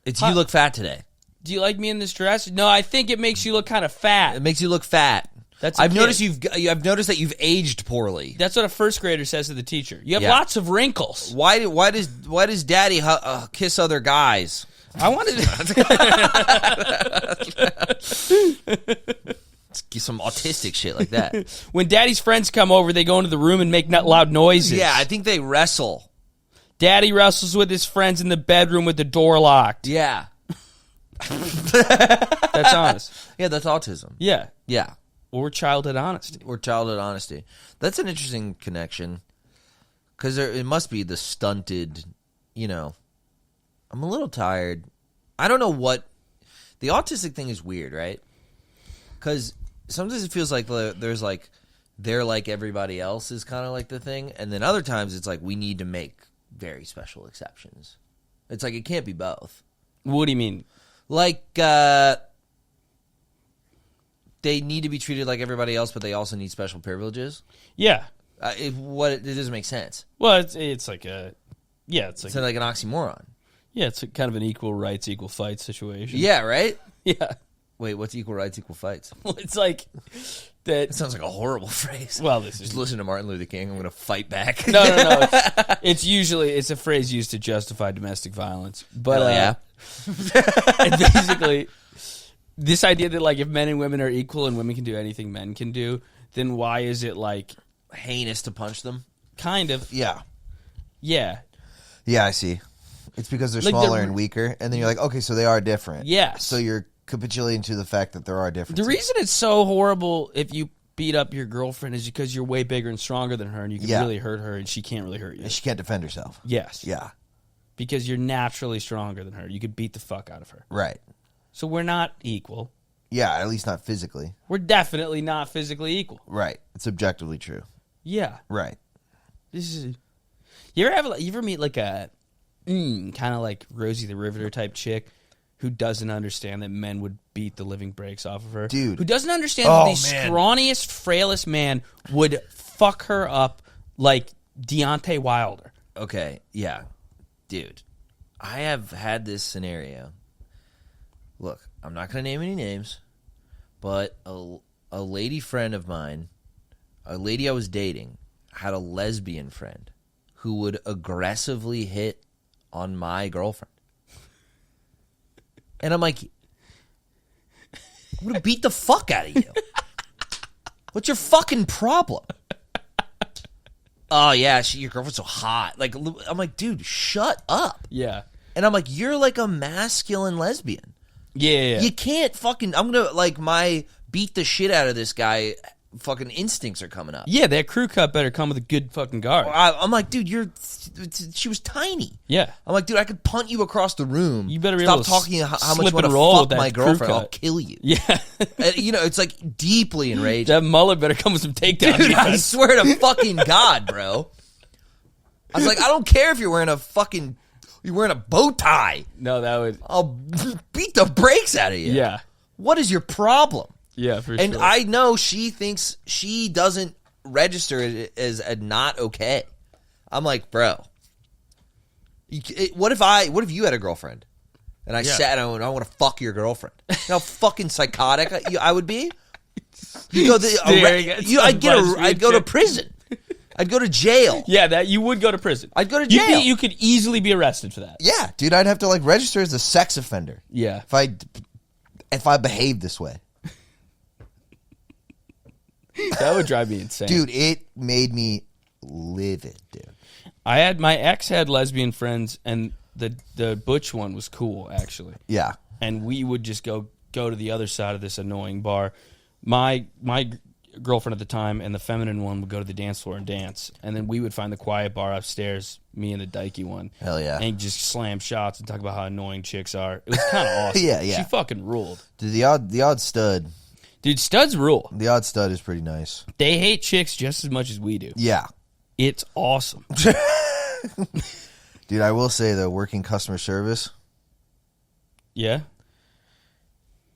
S2: It's you look fat today.
S1: Do you like me in this dress? No, I think it makes you look kind of fat.
S2: It makes you look fat. I've noticed that you've aged poorly.
S1: That's what a first grader says to the teacher. You have lots of wrinkles.
S2: Why does Daddy kiss other guys?
S1: I wanted
S2: some autistic shit like that.
S1: When Daddy's friends come over, they go into the room and make loud noises.
S2: Yeah, I think they wrestle.
S1: Daddy wrestles with his friends in the bedroom with the door locked.
S2: Yeah.
S1: That's honest.
S2: Yeah, that's autism.
S1: Yeah.
S2: Yeah.
S1: Or childhood honesty.
S2: That's an interesting connection. Because it must be the stunted, I'm a little tired. I don't know what... The autistic thing is weird, right? Because sometimes it feels like there's like... They're like everybody else is kind of like the thing. And then other times it's like we need to make very special exceptions. It's like it can't be both.
S1: What do you mean?
S2: Like... They need to be treated like everybody else, but they also need special privileges.
S1: Yeah.
S2: It doesn't make sense.
S1: Well, it's like a... Yeah, it's
S2: like an oxymoron.
S1: Yeah, it's kind of an equal rights, equal fights situation.
S2: Yeah, right?
S1: Yeah.
S2: Wait, what's equal rights, equal fights?
S1: Well, it's like that.
S2: It sounds like a horrible phrase.
S1: Well, this is
S2: just listen to Martin Luther King. I'm going to fight back.
S1: No. It's a phrase used to justify domestic violence. But
S2: yeah,
S1: and basically, this idea that like if men and women are equal and women can do anything men can do, then why is it like
S2: heinous to punch them?
S1: Kind of.
S3: Yeah.
S1: Yeah.
S3: Yeah, I see. It's because they're
S1: Like
S3: smaller and weaker, and then you're like, okay, so they are different.
S1: Yes.
S3: So you're capitulating to the fact that there are differences.
S1: The reason it's so horrible if you beat up your girlfriend is because you're way bigger and stronger than her, and you can really hurt her, and she can't really hurt you.
S3: And she can't defend herself.
S1: Yes.
S3: Yeah.
S1: Because you're naturally stronger than her. You could beat the fuck out of her.
S3: Right.
S1: So we're not equal.
S3: Yeah, at least not physically.
S1: We're definitely not physically equal.
S3: Right. It's objectively true.
S1: Yeah.
S3: Right.
S1: This is. You ever meet like a kind of like Rosie the Riveter type chick who doesn't understand that men would beat the living brakes off of her?
S3: Dude.
S1: Who doesn't understand that the scrawniest, frailest man would fuck her up like Deontay Wilder.
S2: Okay, yeah. Dude, I have had this scenario. Look, I'm not going to name any names, but a lady friend of mine, a lady I was dating, had a lesbian friend who would aggressively hit on my girlfriend. And I'm like, I'm going to beat the fuck out of you. What's your fucking problem? Oh, yeah, your girlfriend's so hot. Like, I'm like, dude, shut up.
S1: Yeah.
S2: And I'm like, you're like a masculine lesbian.
S1: Yeah.
S2: You can't fucking, I'm going to, like, my beat the shit out of this guy fucking instincts are coming up.
S1: Yeah, that crew cut better come with a good fucking guard.
S2: I'm like, dude, she was tiny.
S1: Yeah.
S2: I'm like, dude, I could punt you across the room.
S1: You better be
S2: Stop
S1: able to
S2: talking how much you
S1: slip
S2: want
S1: and
S2: to
S1: roll
S2: fuck
S1: with that
S2: my
S1: crew
S2: girlfriend.
S1: cut.
S2: I'll kill you.
S1: Yeah.
S2: It's like deeply enraged.
S1: That mullet better come with some takedown
S2: Dude, I
S1: defense.
S2: swear to fucking God, bro. I was like, I don't care if you're wearing a bow tie.
S1: No, that would.
S2: I'll beat the brakes out of you.
S1: Yeah.
S2: What is your problem?
S1: Yeah, for
S2: And
S1: sure.
S2: I know she thinks she doesn't register it as a not okay. I'm like, bro, what if you had a girlfriend and I sat and I want to fuck your girlfriend? You know how fucking psychotic I would be? I'd go to prison. I'd go to jail.
S1: Yeah, that you would go to prison.
S2: I'd go to jail.
S1: You could easily be arrested for that.
S3: Yeah, dude, I'd have to like register as a sex offender.
S1: Yeah.
S3: If I behaved this way.
S1: That would drive me insane.
S3: Dude, it made me livid, dude.
S1: My ex had lesbian friends, and the butch one was cool, actually.
S3: Yeah.
S1: And we would just go to the other side of this annoying bar. My girlfriend at the time and the feminine one would go to the dance floor and dance, and then we would find the quiet bar upstairs, me and the dykey one.
S3: Hell yeah.
S1: And just slam shots and talk about how annoying chicks are. It was kind of awesome.
S3: Yeah.
S1: She fucking ruled.
S3: Dude, the odd stud.
S1: Dude, studs rule.
S3: The odd stud is pretty nice.
S1: They hate chicks just as much as we do.
S3: Yeah.
S1: It's awesome.
S3: Dude, I will say though, working customer service,
S1: Yeah?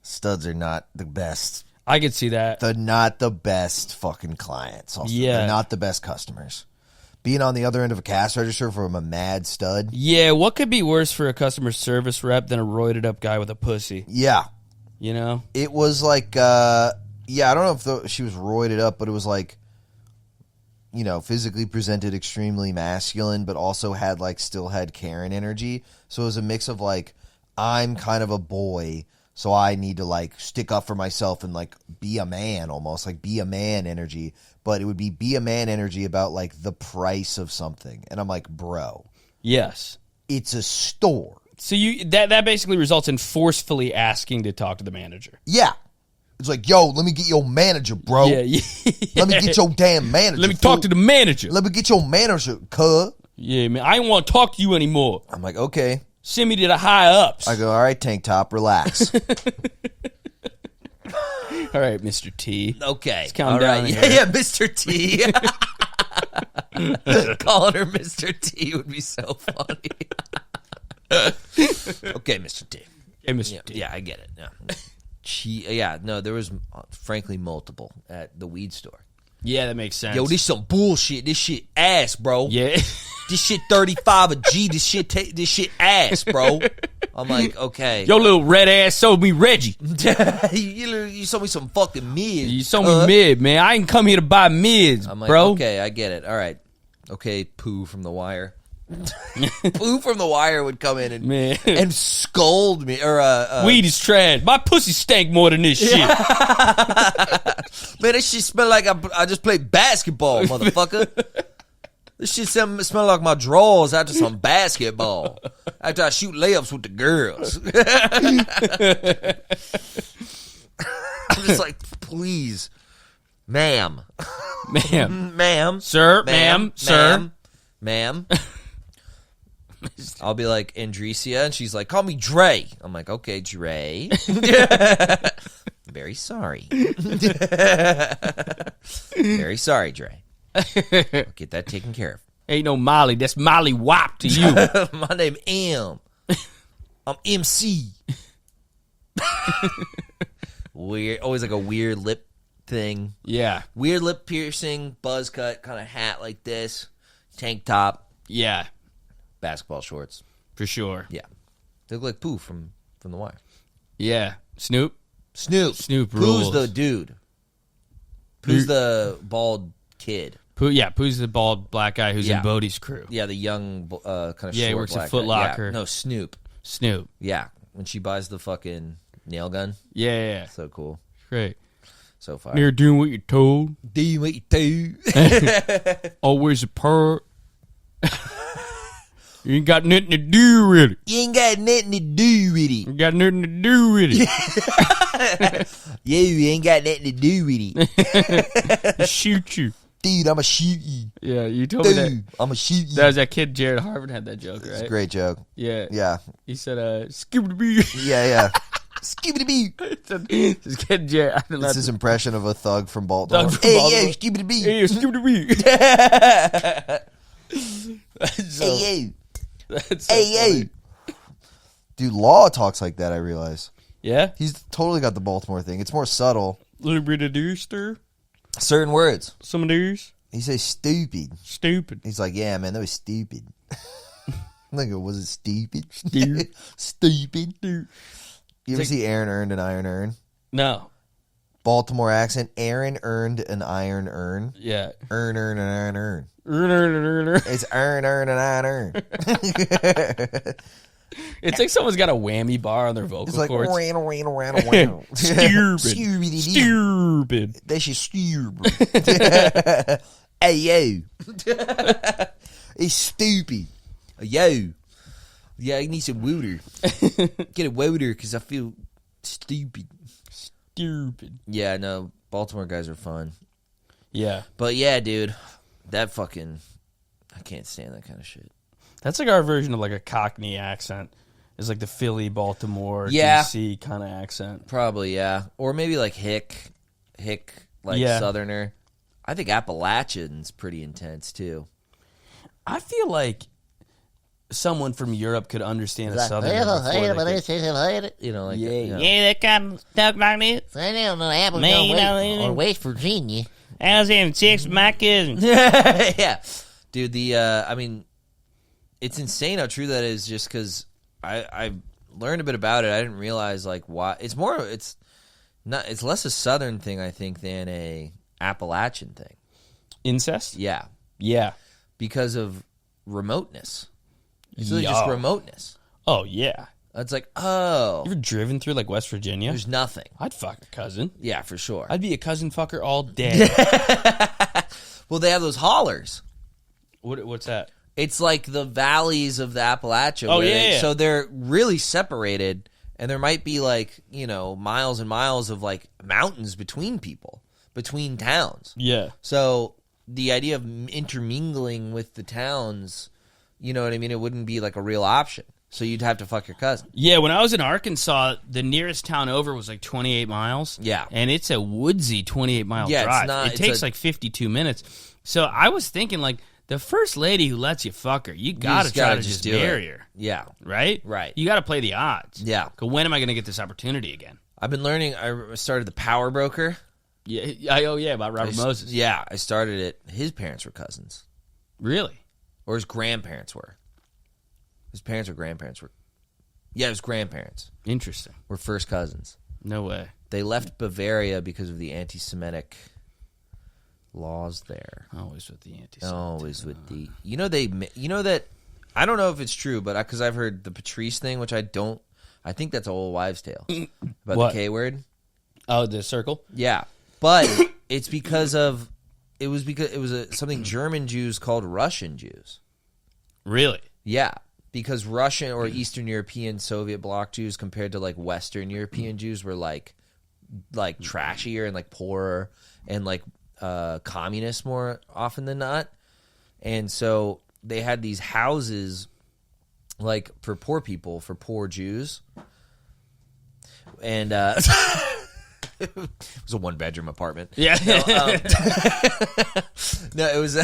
S3: studs are not the best.
S1: I could see that.
S3: They're not the best fucking clients. Also.
S1: Yeah.
S3: They're not the best customers. being on the other end of a cash register from a mad stud.
S1: Yeah, what could be worse for a customer service rep than a roided up guy with a pussy?
S3: Yeah.
S1: You know?
S3: It was like, I don't know if she was roided up, but it was like, you know, physically presented extremely masculine, but also still had Karen energy. So it was a mix of like, I'm kind of a boy, so I need to like stick up for myself and like be a man almost, like be a man energy. But it would be a man energy about like the price of something. And I'm like, bro.
S1: Yes.
S3: It's a store.
S1: So that basically results in forcefully asking to talk to the manager.
S3: Yeah. It's like, yo, let me get your manager, bro.
S1: Yeah.
S3: Let me get your damn manager.
S1: Let me talk to the manager.
S3: Let me get your manager, cuz.
S1: Yeah, man. I don't want to talk to you anymore.
S3: I'm like, okay.
S1: Send me to the high ups.
S3: I go, all right, Tank Top, relax.
S1: All right, Mr. T.
S2: Okay.
S1: Let's calm
S2: all
S1: down
S2: right.
S1: here.
S2: Yeah, Mr. T. Calling her Mr. T would be so funny. Okay, Mr. T.
S1: Hey, Mr. T.
S2: Yeah, I get it. No, there was frankly multiple at the weed store.
S1: Yeah, that makes sense.
S2: Yo, this some bullshit. This shit ass, bro.
S1: Yeah.
S2: This shit 35 a G. This shit ass, bro. I'm like, okay.
S1: Your little red ass sold me Reggie.
S2: you sold me some fucking mids.
S1: You sold me mid, man. I ain't come here to buy mids,
S2: I'm like,
S1: bro.
S2: okay, I get it. All right. Okay, Pooh from The Wire. Pooh from The Wire would come in and scold me. Or
S1: weed is trash. My pussy stank more than this shit.
S2: Man, this shit smell like I just played basketball, motherfucker. This shit smell like my drawers after some basketball. After I shoot layups with the girls. I'm just like, please, ma'am. Ma'am.
S1: Sir, ma'am, sir.
S2: Ma'am. I'll be like, Andresia, and she's like, call me Dre. I'm like, okay, Dre. Very sorry. Very sorry, Dre. I'll get that taken care of.
S1: Ain't no Molly. That's Molly Wop to you.
S2: My name M. I'm MC. Weird. Always like a weird lip thing.
S1: Yeah.
S2: Weird lip piercing, buzz cut, kind of hat like this, tank top,
S1: Yeah.
S2: basketball shorts.
S1: For sure.
S2: Yeah. They look like Pooh from The Wire.
S1: Yeah. Snoop?
S2: Snoop
S1: rules.
S2: Pooh's the dude. Pooh's the bald kid.
S1: Pooh's the bald black guy who's in Bodie's crew.
S2: Yeah, the young kind of short
S1: he works at
S2: black
S1: Foot
S2: guy.
S1: Locker.
S2: Yeah. No, Snoop. Yeah, when she buys the fucking nail gun.
S1: Yeah.
S2: So cool.
S1: Great.
S2: So far.
S1: You're doing what you're told.
S2: Do what you do.
S1: Always a part. You ain't got nothing to do with it.
S2: You ain't got nothing to do with it.
S1: You got nothing to do with it.
S2: You ain't got nothing to do with it.
S1: Shoot you.
S3: Dude, I'ma shoot you.
S1: Yeah, you told me that.
S3: Dude, I'ma shoot you.
S1: That was that kid Jared Harvard had that joke, right?
S3: It's a great joke.
S1: Yeah.
S3: Yeah.
S1: He said, Scooby-Doo.
S3: Yeah. Skibidi-bee.
S1: This kid Jared.
S3: It's his impression of a thug from Baltimore.
S1: Thug from Baltimore.
S3: Yo, skibidi-bee.
S1: Hey, Scooby-Doo.
S3: Hey,
S1: That's so
S3: hey,
S1: funny.
S3: hey. Dude, Law talks like that, I realize.
S1: Yeah?
S3: He's totally got the Baltimore thing. It's more subtle.
S1: Little bit of do stir.
S3: Certain words.
S1: Some of these.
S3: He says stupid.
S1: Stupid.
S3: He's like, yeah, man, that was stupid. Like, was it stupid?
S1: Stupid.
S3: Stupid. You ever see Aaron earned an iron urn?
S1: No.
S3: Baltimore accent. Aaron earned an iron urn.
S1: Yeah.
S3: Earn an iron urn.
S1: It's
S3: It's earn an iron urn.
S1: like someone's got a whammy bar on their vocal
S3: It's like
S1: cords.
S3: Stupid.
S1: Stupid.
S3: That shit stupid. Hey, yo. It's stupid.
S2: Yo. Yeah, I need some water. Get a water because I feel stupid.
S1: Stupid.
S2: Yeah, no, Baltimore guys are fun.
S1: Yeah.
S2: But yeah, dude, that fucking, I can't stand that kind of shit.
S1: That's like our version of like a Cockney accent. It's like the Philly, Baltimore,
S2: Yeah.
S1: DC kind of accent.
S2: Probably, yeah. Or maybe like Hick, like Southerner. I think Appalachian's pretty intense too.
S1: I feel like someone from Europe could understand a Southerner.
S2: You know, like
S4: Yeah, that kind of stuff like this.
S5: I don't know, Apple
S4: Man, you know,
S5: or West Virginia.
S4: I was having sex with my cousin.
S2: yeah. Dude, I mean, it's insane how true that is. Just because I learned a bit about it, I didn't realize like why. It's less a Southern thing, I think, than a Appalachian thing.
S1: Incest?
S2: Yeah, because of remoteness. It's really just remoteness.
S1: Oh yeah.
S2: It's like,
S1: You ever driven through like West Virginia?
S2: there's nothing.
S1: I'd fuck a cousin.
S2: Yeah, for sure.
S1: I'd be a cousin fucker all day.
S2: Well, they have those hollers.
S1: What's that?
S2: It's like the valleys of the Appalachia.
S1: Oh, yeah.
S2: So they're really separated, and there might be like, miles and miles of like mountains between people, between towns.
S1: Yeah.
S2: So the idea of intermingling with the towns, you know what I mean? It wouldn't be like a real option. So you'd have to fuck your cousin.
S1: Yeah, when I was in Arkansas, the nearest town over was like 28 miles.
S2: Yeah.
S1: And it's a woodsy 28-mile
S2: Yeah,
S1: drive.
S2: it's not-
S1: it
S2: it's
S1: takes like 52 minutes. So I was thinking, like, the first lady who lets you fuck her, you got to
S2: just
S1: try
S2: gotta
S1: to
S2: just
S1: just
S2: do
S1: marry
S2: it.
S1: her.
S2: Yeah.
S1: Right?
S2: Right.
S1: You got to play the odds.
S2: Yeah.
S1: 'Cause when am I going to get this opportunity again?
S2: I've been learning. I started the Power Broker.
S1: Yeah. Oh, yeah, about Robert Moses.
S2: Yeah, I started it. His parents were cousins.
S1: Really?
S2: Or his grandparents were. His parents or grandparents were. Yeah, his grandparents
S1: Interesting.
S2: were first cousins.
S1: No way.
S2: They left Bavaria because of the anti-Semitic laws there.
S1: Always with the anti-Semitic.
S2: Always with the... You know that... I don't know if it's true, but because I've heard the Patrice thing, which I don't... I think that's a old wives' tale. About
S1: What?
S2: the K word.
S1: Oh, the circle?
S2: Yeah. But it's because of... It was something German Jews called Russian Jews.
S1: Really?
S2: Yeah. Because Russian or Eastern European Soviet bloc Jews compared to like Western European Jews were like trashier and like poorer and like communist more often than not. And so they had these houses like for poor people, for poor Jews. And it was a 1-bedroom apartment.
S1: Yeah.
S2: No, it was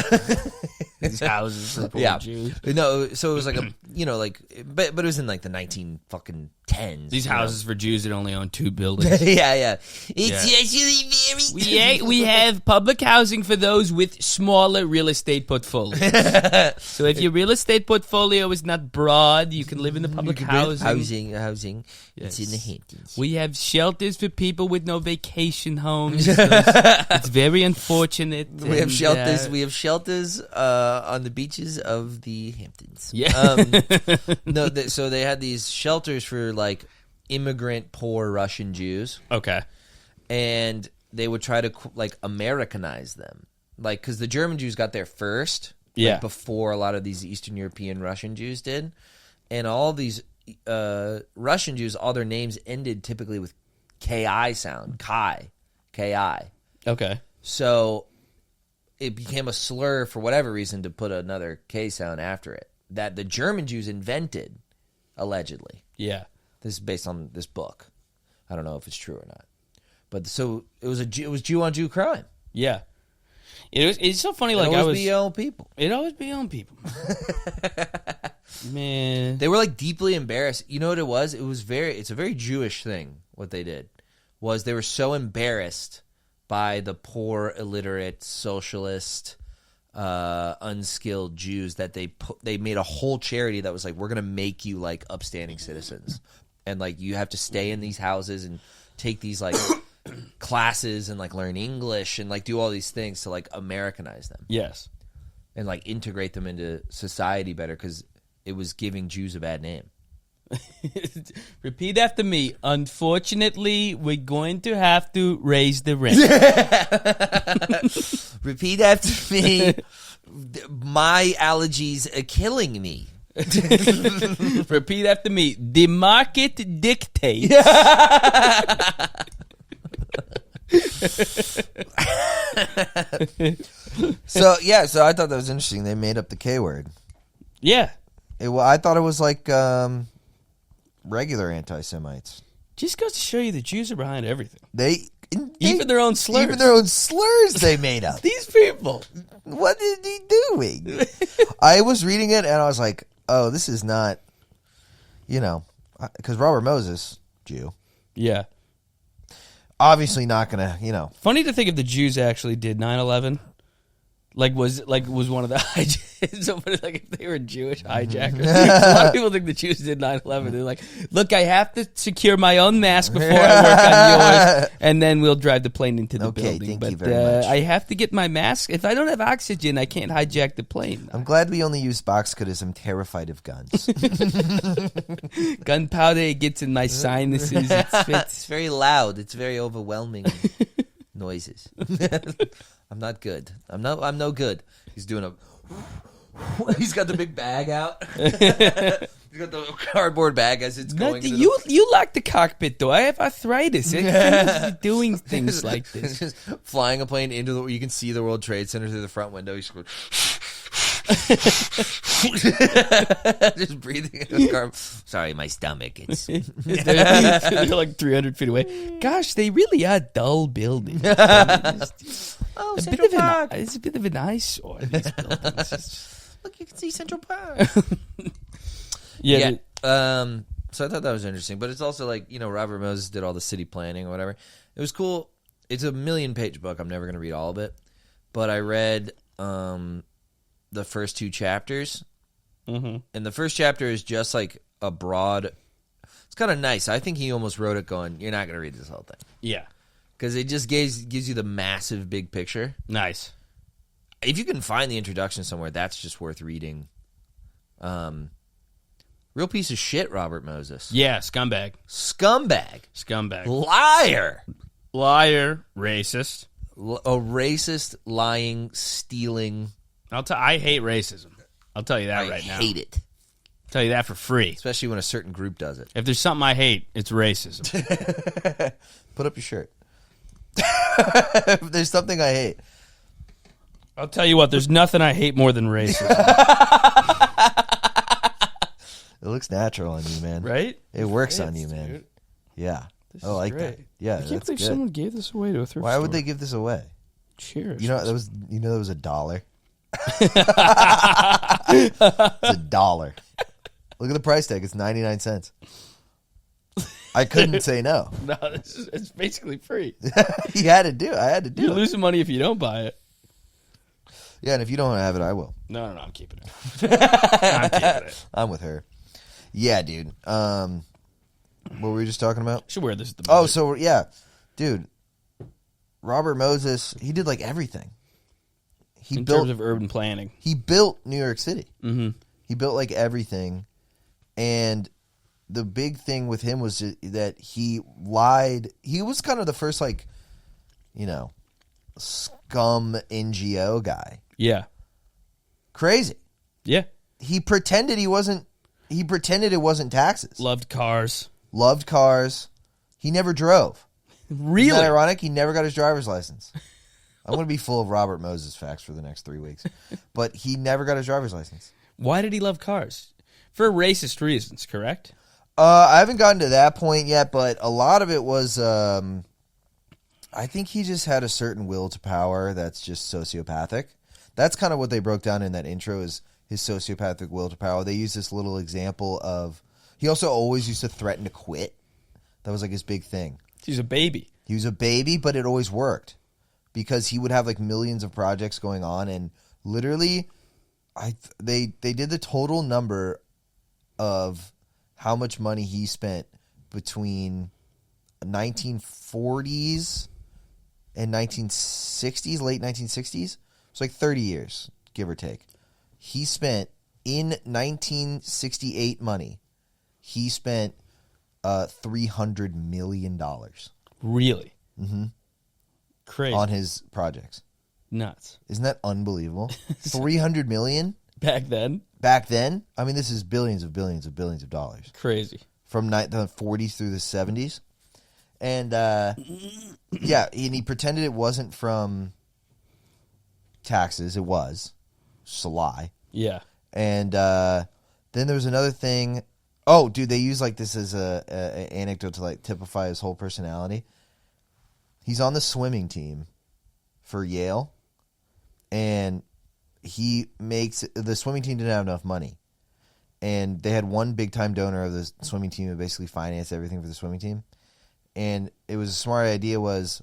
S1: These houses for poor Jews.
S2: No, so it was like but it was in like the 1910s.
S1: These houses for Jews that only own 2 buildings.
S2: yeah. It's actually very.
S1: We have public housing for those with smaller real estate portfolios. So if your real estate portfolio is not broad, you can live in the public housing.
S2: Housing.
S1: Yes.
S2: It's in the Hamptons.
S1: We have shelters for people with no vacation homes. It's very unfortunate.
S2: We have shelters. We have shelters on the beaches of the Hamptons.
S1: Yeah.
S2: No, so they had these shelters for like immigrant poor Russian Jews.
S1: Okay.
S2: And they would try to like Americanize them, like because the German Jews got there first, like, before a lot of these Eastern European Russian Jews did, and all these Russian Jews, all their names ended typically with Ki sound, Ki.
S1: Okay.
S2: So it became a slur for whatever reason to put another K sound after it that the German Jews invented, allegedly.
S1: Yeah.
S2: This is based on this book. I don't know if it's true or not. But so it was Jew on Jew crime.
S1: Yeah. It's so funny. Like
S2: It always be your own people.
S1: It always be your own people. Man.
S2: They were like deeply embarrassed. You know what it was? It's a very Jewish thing. What they did was they were so embarrassed by the poor, illiterate, socialist, unskilled Jews that they made a whole charity that was like, we're gonna make you like upstanding citizens, and like you have to stay in these houses and take these like classes and like learn English and like do all these things to like Americanize them.
S1: Yes.
S2: And like integrate them into society better because it was giving Jews a bad name.
S1: Repeat after me. Unfortunately, we're going to have to raise the rent.
S2: Repeat after me. My allergies are killing me.
S1: Repeat after me. The market dictates.
S3: So I thought that was interesting. They made up the K word.
S1: Yeah.
S3: I thought it was like regular anti-Semites.
S1: Just goes to show you the Jews are behind everything.
S3: Even
S1: their own slurs.
S3: Even their own slurs they made up.
S1: These people.
S3: What is he doing? I was reading it and I was like, oh, this is not, because Robert Moses, Jew,
S1: Yeah.
S3: obviously not going to,
S1: Funny to think if the Jews actually did 9/11. was one of the somebody like if they were Jewish hijackers. A lot of people think the Jews did 9/11. They're like, look, I have to secure my own mask before I work on yours, and then we'll drive the plane into the building.
S3: Thank you very much.
S1: I have to get my mask. If I don't have oxygen, I can't hijack the plane.
S3: I'm glad we only use box because I'm terrified of guns.
S1: Gunpowder, it gets in my sinuses.
S2: It's very loud. It's very overwhelming noises. I'm not good. I'm no good. He's doing a. He's got the big bag out. He's got the cardboard bag as it's going.
S1: You like the cockpit though. I have arthritis. I can't be doing things like this.
S2: Just flying a plane into the. You can see the World Trade Center through the front window. He's going. Just breathing in the car. Sorry, my stomach. It's
S1: they're like 300 feet away. Gosh, they really are dull buildings. It's a bit of an eyesore. These buildings.
S2: Look, you can see Central Park.
S1: Yeah.
S2: So I thought that was interesting, but it's also like Robert Moses did all the city planning or whatever. It was cool. It's a 1,000,000-page book. I'm never going to read all of it, but I read the first 2 chapters, and the first chapter is just like a broad. It's kind of nice. I think he almost wrote it going, "You're not going to read this whole thing."
S1: Yeah,
S2: because it just gives you the massive big picture.
S1: Nice.
S2: If you can find the introduction somewhere, that's just worth reading. Real piece of shit, Robert Moses.
S1: Yeah, scumbag.
S2: Liar.
S1: Racist.
S2: A racist, lying, stealing.
S1: I hate racism. I'll tell you that right now.
S2: I hate it.
S1: I'll tell you that for free.
S2: Especially when a certain group does it.
S1: If there's something I hate, it's racism.
S3: Put up your shirt. If there's something I hate.
S1: I'll tell you what, there's nothing I hate more than racism.
S3: It looks natural on you, man.
S1: Right?
S3: It works on you, man.
S1: Dude.
S3: Yeah.
S1: This
S3: I like that. Yeah,
S1: I can't
S3: that's
S1: believe
S3: good.
S1: someone gave this away to a thrift
S3: Why
S1: store.
S3: would they give this away?
S1: Cheers.
S3: That was $1. It's $1. Look at the price tag. It's 99 cents. I couldn't say no.
S1: No, it's basically free.
S3: I had to do it.
S1: You're losing money if you don't buy it.
S3: Yeah, and if you don't have it, I will.
S1: No, I'm keeping it. I'm keeping it.
S3: I'm with her. Yeah, dude. What were we just talking about?
S1: Should wear this at the
S3: Oh, so yeah, dude. Robert Moses, he did like everything.
S1: In terms of urban planning.
S3: He built New York City.
S1: Mm-hmm.
S3: He built like everything, and the big thing with him was that he lied. He was kind of the first scum NGO guy.
S1: Yeah.
S3: Crazy.
S1: Yeah.
S3: He pretended it wasn't taxes.
S1: Loved cars.
S3: He never drove.
S1: Really?
S3: Isn't that ironic? He never got his driver's license. I'm going to be full of Robert Moses facts for the next 3 weeks. But he never got his driver's license.
S1: Why did he love cars? For racist reasons, correct?
S3: I haven't gotten to that point yet, but a lot of it was, I think he just had a certain will to power that's just sociopathic. That's kind of what they broke down in that intro is his sociopathic will to power. They use this little example of, he also always used to threaten to quit. That was like his big thing.
S1: He's a baby.
S3: He was a baby, but it always worked because he would have like millions of projects going on, and literally, they did the total number of how much money he spent between 1940s and 1960s, late 1960s. It's like 30 years, give or take. He spent in 1968 money. He spent $300 million.
S1: Really?
S3: Mm-hmm.
S1: Crazy.
S3: On his projects.
S1: Nuts.
S3: Isn't that unbelievable? $300 million?
S1: Back then?
S3: Back then? I mean, this is billions of dollars.
S1: Crazy.
S3: From the 40s through the 70s. And, yeah, and he pretended it wasn't from taxes. It was. Just a lie.
S1: Yeah.
S3: And then there was another thing. Oh, dude, they use like this as a anecdote to like typify his whole personality. He's on the swimming team for Yale, and the swimming team didn't have enough money, and they had one big time donor of the swimming team who basically financed everything for the swimming team. And it was a smart idea was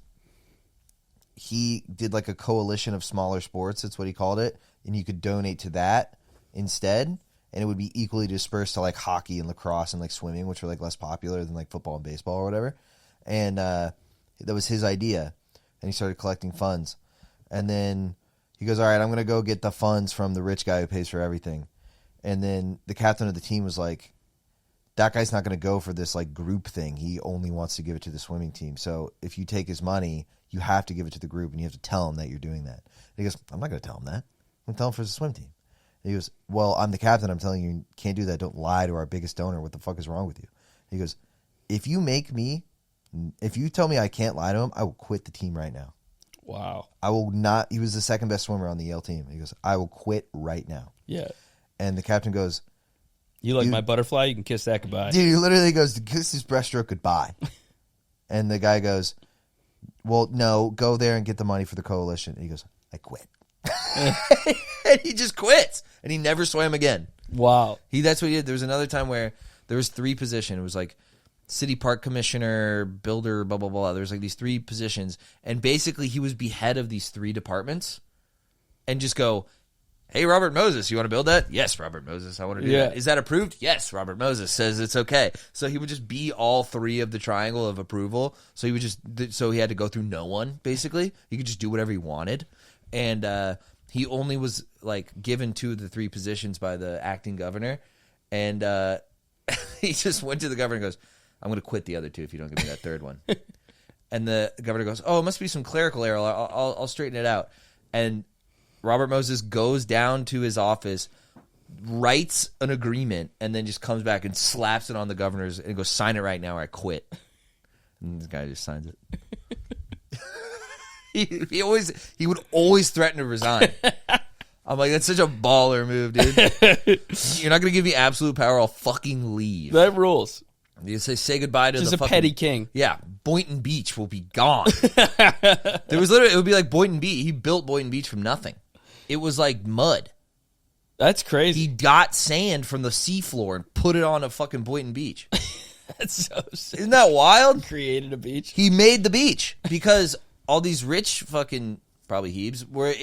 S3: he did like a coalition of smaller sports. That's what he called it. And you could donate to that instead. And it would be equally dispersed to like hockey and lacrosse and like swimming, which are like less popular than like football and baseball or whatever. And that was his idea. And he started collecting funds. And then he goes, all right, I'm going to go get the funds from the rich guy who pays for everything. And then the captain of the team was like, that guy's not going to go for this like group thing. He only wants to give it to the swimming team. So if you take his money, you have to give it to the group and you have to tell him that you're doing that. And he goes, I'm not going to tell him that. I'm going to tell him for the swim team. And he goes, well, I'm the captain. I'm telling you can't do that. Don't lie to our biggest donor. What the fuck is wrong with you? He goes, if you tell me I can't lie to him, I will quit the team right now.
S1: Wow.
S3: I will not. He was the second best swimmer on the Yale team. He goes, I will quit right now.
S1: Yeah.
S3: And the captain goes,
S1: you like my butterfly? You can kiss that goodbye.
S3: Dude, he literally goes, kiss his breaststroke goodbye. And the guy goes, well, no, go there and get the money for the coalition. And he goes, I quit. And he just quits. And he never swam again.
S1: Wow.
S3: That's what he did. There was another time where there was 3 positions. It was like city park commissioner, builder, blah, blah, blah. There was like these 3 positions. And basically he was head of these 3 departments and just go, hey, Robert Moses, you want to build that? Yes, Robert Moses, I want to do that. Is that approved? Yes, Robert Moses says it's okay. So he would just be all 3 of the triangle of approval. So he had to go through no one, basically. He could just do whatever he wanted. And he only was like given 2 of the 3 positions by the acting governor. And he just went to the governor and goes, I'm going to quit the other 2 if you don't give me that 3rd one. And the governor goes, oh, it must be some clerical error. I'll straighten it out. And Robert Moses goes down to his office, writes an agreement, and then just comes back and slaps it on the governor's and goes, sign it right now or I quit. And this guy just signs it. He would always threaten to resign. I'm like, that's such a baller move, dude. You're not going to give me absolute power. I'll fucking leave.
S1: That rules.
S3: You say goodbye to
S1: just a petty king.
S3: Yeah, Boynton Beach will be gone. It would be like Boynton Beach. He built Boynton Beach from nothing. It was like mud.
S1: That's crazy.
S3: He got sand from the seafloor and put it on a fucking Boynton Beach.
S1: That's so sick.
S3: Isn't that wild?
S1: Created a beach.
S3: He made the beach because all these rich fucking probably Hebes were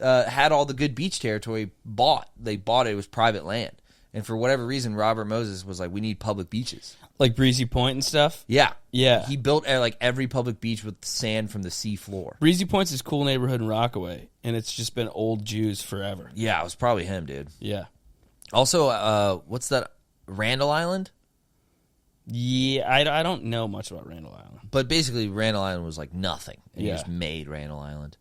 S3: had all the good beach territory bought. They bought it. It was private land. And for whatever reason, Robert Moses was like, we need public beaches.
S1: Like Breezy Point and stuff?
S3: Yeah.
S1: Yeah.
S3: He built like every public beach with sand from the sea floor.
S1: Breezy Point's this cool neighborhood in Rockaway, and it's just been old Jews forever.
S3: Yeah, it was probably him, dude.
S1: Yeah.
S3: Also, what's that? Randall Island?
S1: Yeah, I don't know much about Randall Island.
S3: But basically, Randall Island was like nothing. And he
S1: Yeah.
S3: just made Randall Island.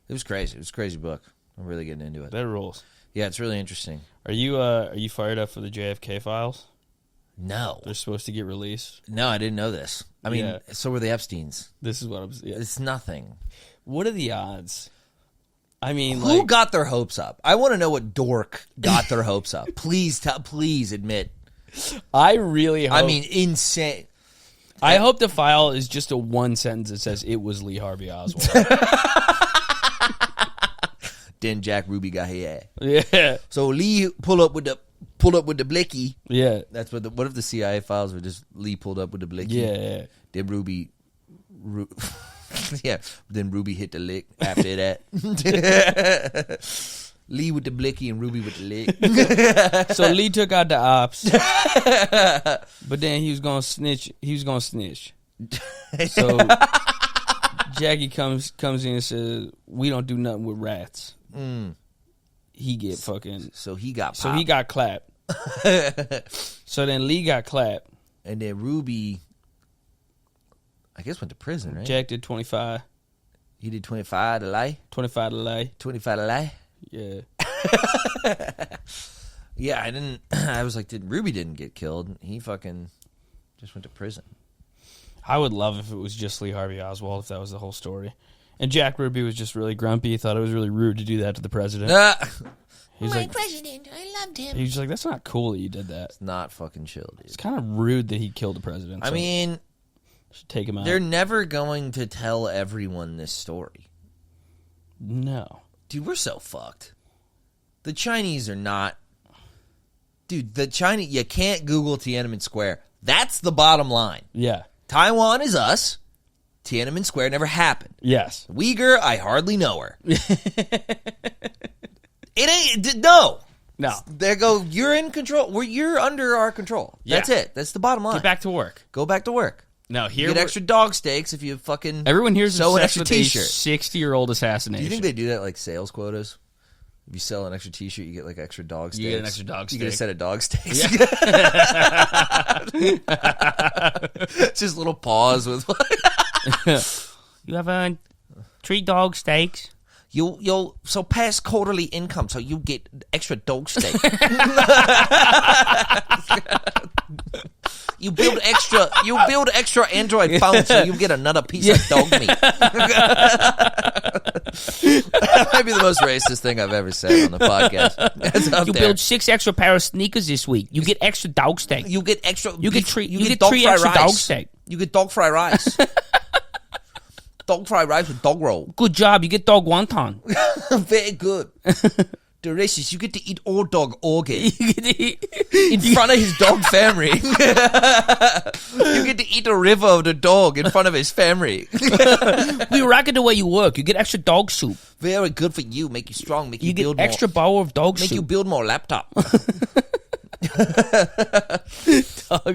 S3: It was crazy. It was a crazy book. I'm really getting into it.
S1: That rules.
S3: Yeah, it's really interesting.
S1: Are you fired up for the JFK files?
S3: No.
S1: They're supposed to get released.
S3: No, I didn't know this. I mean,
S1: Yeah.
S3: so were the Epsteins.
S1: This is what I'm. Yeah.
S3: It's nothing.
S1: What are the odds? I mean,
S3: Who got their hopes up? I want to know what dork got their hopes up. Please admit.
S1: I really hope.
S3: I mean, insane.
S1: I hope the file is just a one sentence that says it was Lee Harvey Oswald.
S3: Then Jack Ruby got here.
S1: Yeah.
S3: So Lee pulled up with the blicky.
S1: Yeah.
S3: That's what if the CIA files were just Lee pulled up with the blicky.
S1: Yeah.
S3: Then Ruby yeah. Then Ruby hit the lick after that. Lee with the blicky and Ruby with the lick.
S1: So Lee took out the ops, but then he was gonna snitch. So Jackie comes in and says, "We don't do nothing with rats." He get fucking.
S3: So he got
S1: clapped. So then Lee got clapped,
S3: and then Ruby, I guess, went to prison, right?
S1: Jack did 25.
S3: He did 25 to lie.
S1: 25 to lie.
S3: 25 to lie.
S1: Yeah.
S3: Yeah, I didn't. I was like, Ruby didn't get killed? He fucking just went to prison.
S1: I would love if it was just Lee Harvey Oswald, if that was the whole story. And Jack Ruby was just really grumpy. He thought it was really rude to do that to the president. He was like,
S4: president, I loved him.
S1: he was like, that's not cool that you did that.
S3: It's not fucking chill, dude.
S1: It's kind of rude that he killed the president.
S3: I
S1: So
S3: mean,
S1: should take him out.
S3: they're never going to tell everyone this story.
S1: No.
S3: Dude, we're so fucked. The Chinese are not... Dude, the Chinese... You can't Google Tiananmen Square. That's the bottom line.
S1: Yeah.
S3: Taiwan is us.
S2: Tiananmen Square never happened.
S1: Yes.
S2: Uyghur, I hardly know her. It ain't, no.
S1: No.
S2: There go, you're in control. You're under our control. That's it. That's the bottom line.
S1: Get back to work.
S2: Go back to work.
S1: No, here
S2: You get extra dog steaks if you fucking
S1: everyone here's
S2: sew an
S1: obsessed
S2: extra
S1: with a
S2: t-shirt.
S1: 60-year-old assassination.
S2: Do you think they do that like sales quotas? If you sell an extra t-shirt, you get like extra dog steaks.
S1: You get an extra dog
S2: You
S1: steak.
S2: get a set of dog steaks.
S1: Yeah.
S2: Just little paws with
S1: You have 3 dog steaks.
S2: you'll so past quarterly income, so you get extra dog steak. You build extra Android phone, so you get another piece of dog meat. That might be the most racist thing I've ever said on the podcast. It's up
S1: You
S2: there.
S1: build 6 extra pair of sneakers this week. You get extra dog steak.
S2: You get extra.
S1: You get
S2: beef-
S1: three.
S2: You
S1: You
S2: get
S1: get
S2: dog
S1: 3
S2: fried
S1: extra
S2: rice.
S1: dog steak.
S2: You get dog fried rice. Dog fried rice with dog roll.
S1: Good job. You get dog wonton.
S2: Very good. Delicious. You get to eat all dog organ
S1: You get to eat-
S2: in front of his dog family. You get to eat the river of the dog in front of his family.
S1: We rock it the way you work. You get extra dog soup.
S2: Very good for you. Make you strong. Make you,
S1: You
S2: build
S1: get extra
S2: more.
S1: bowl of dog
S2: Make
S1: soup.
S2: you build more laptop.
S1: Dog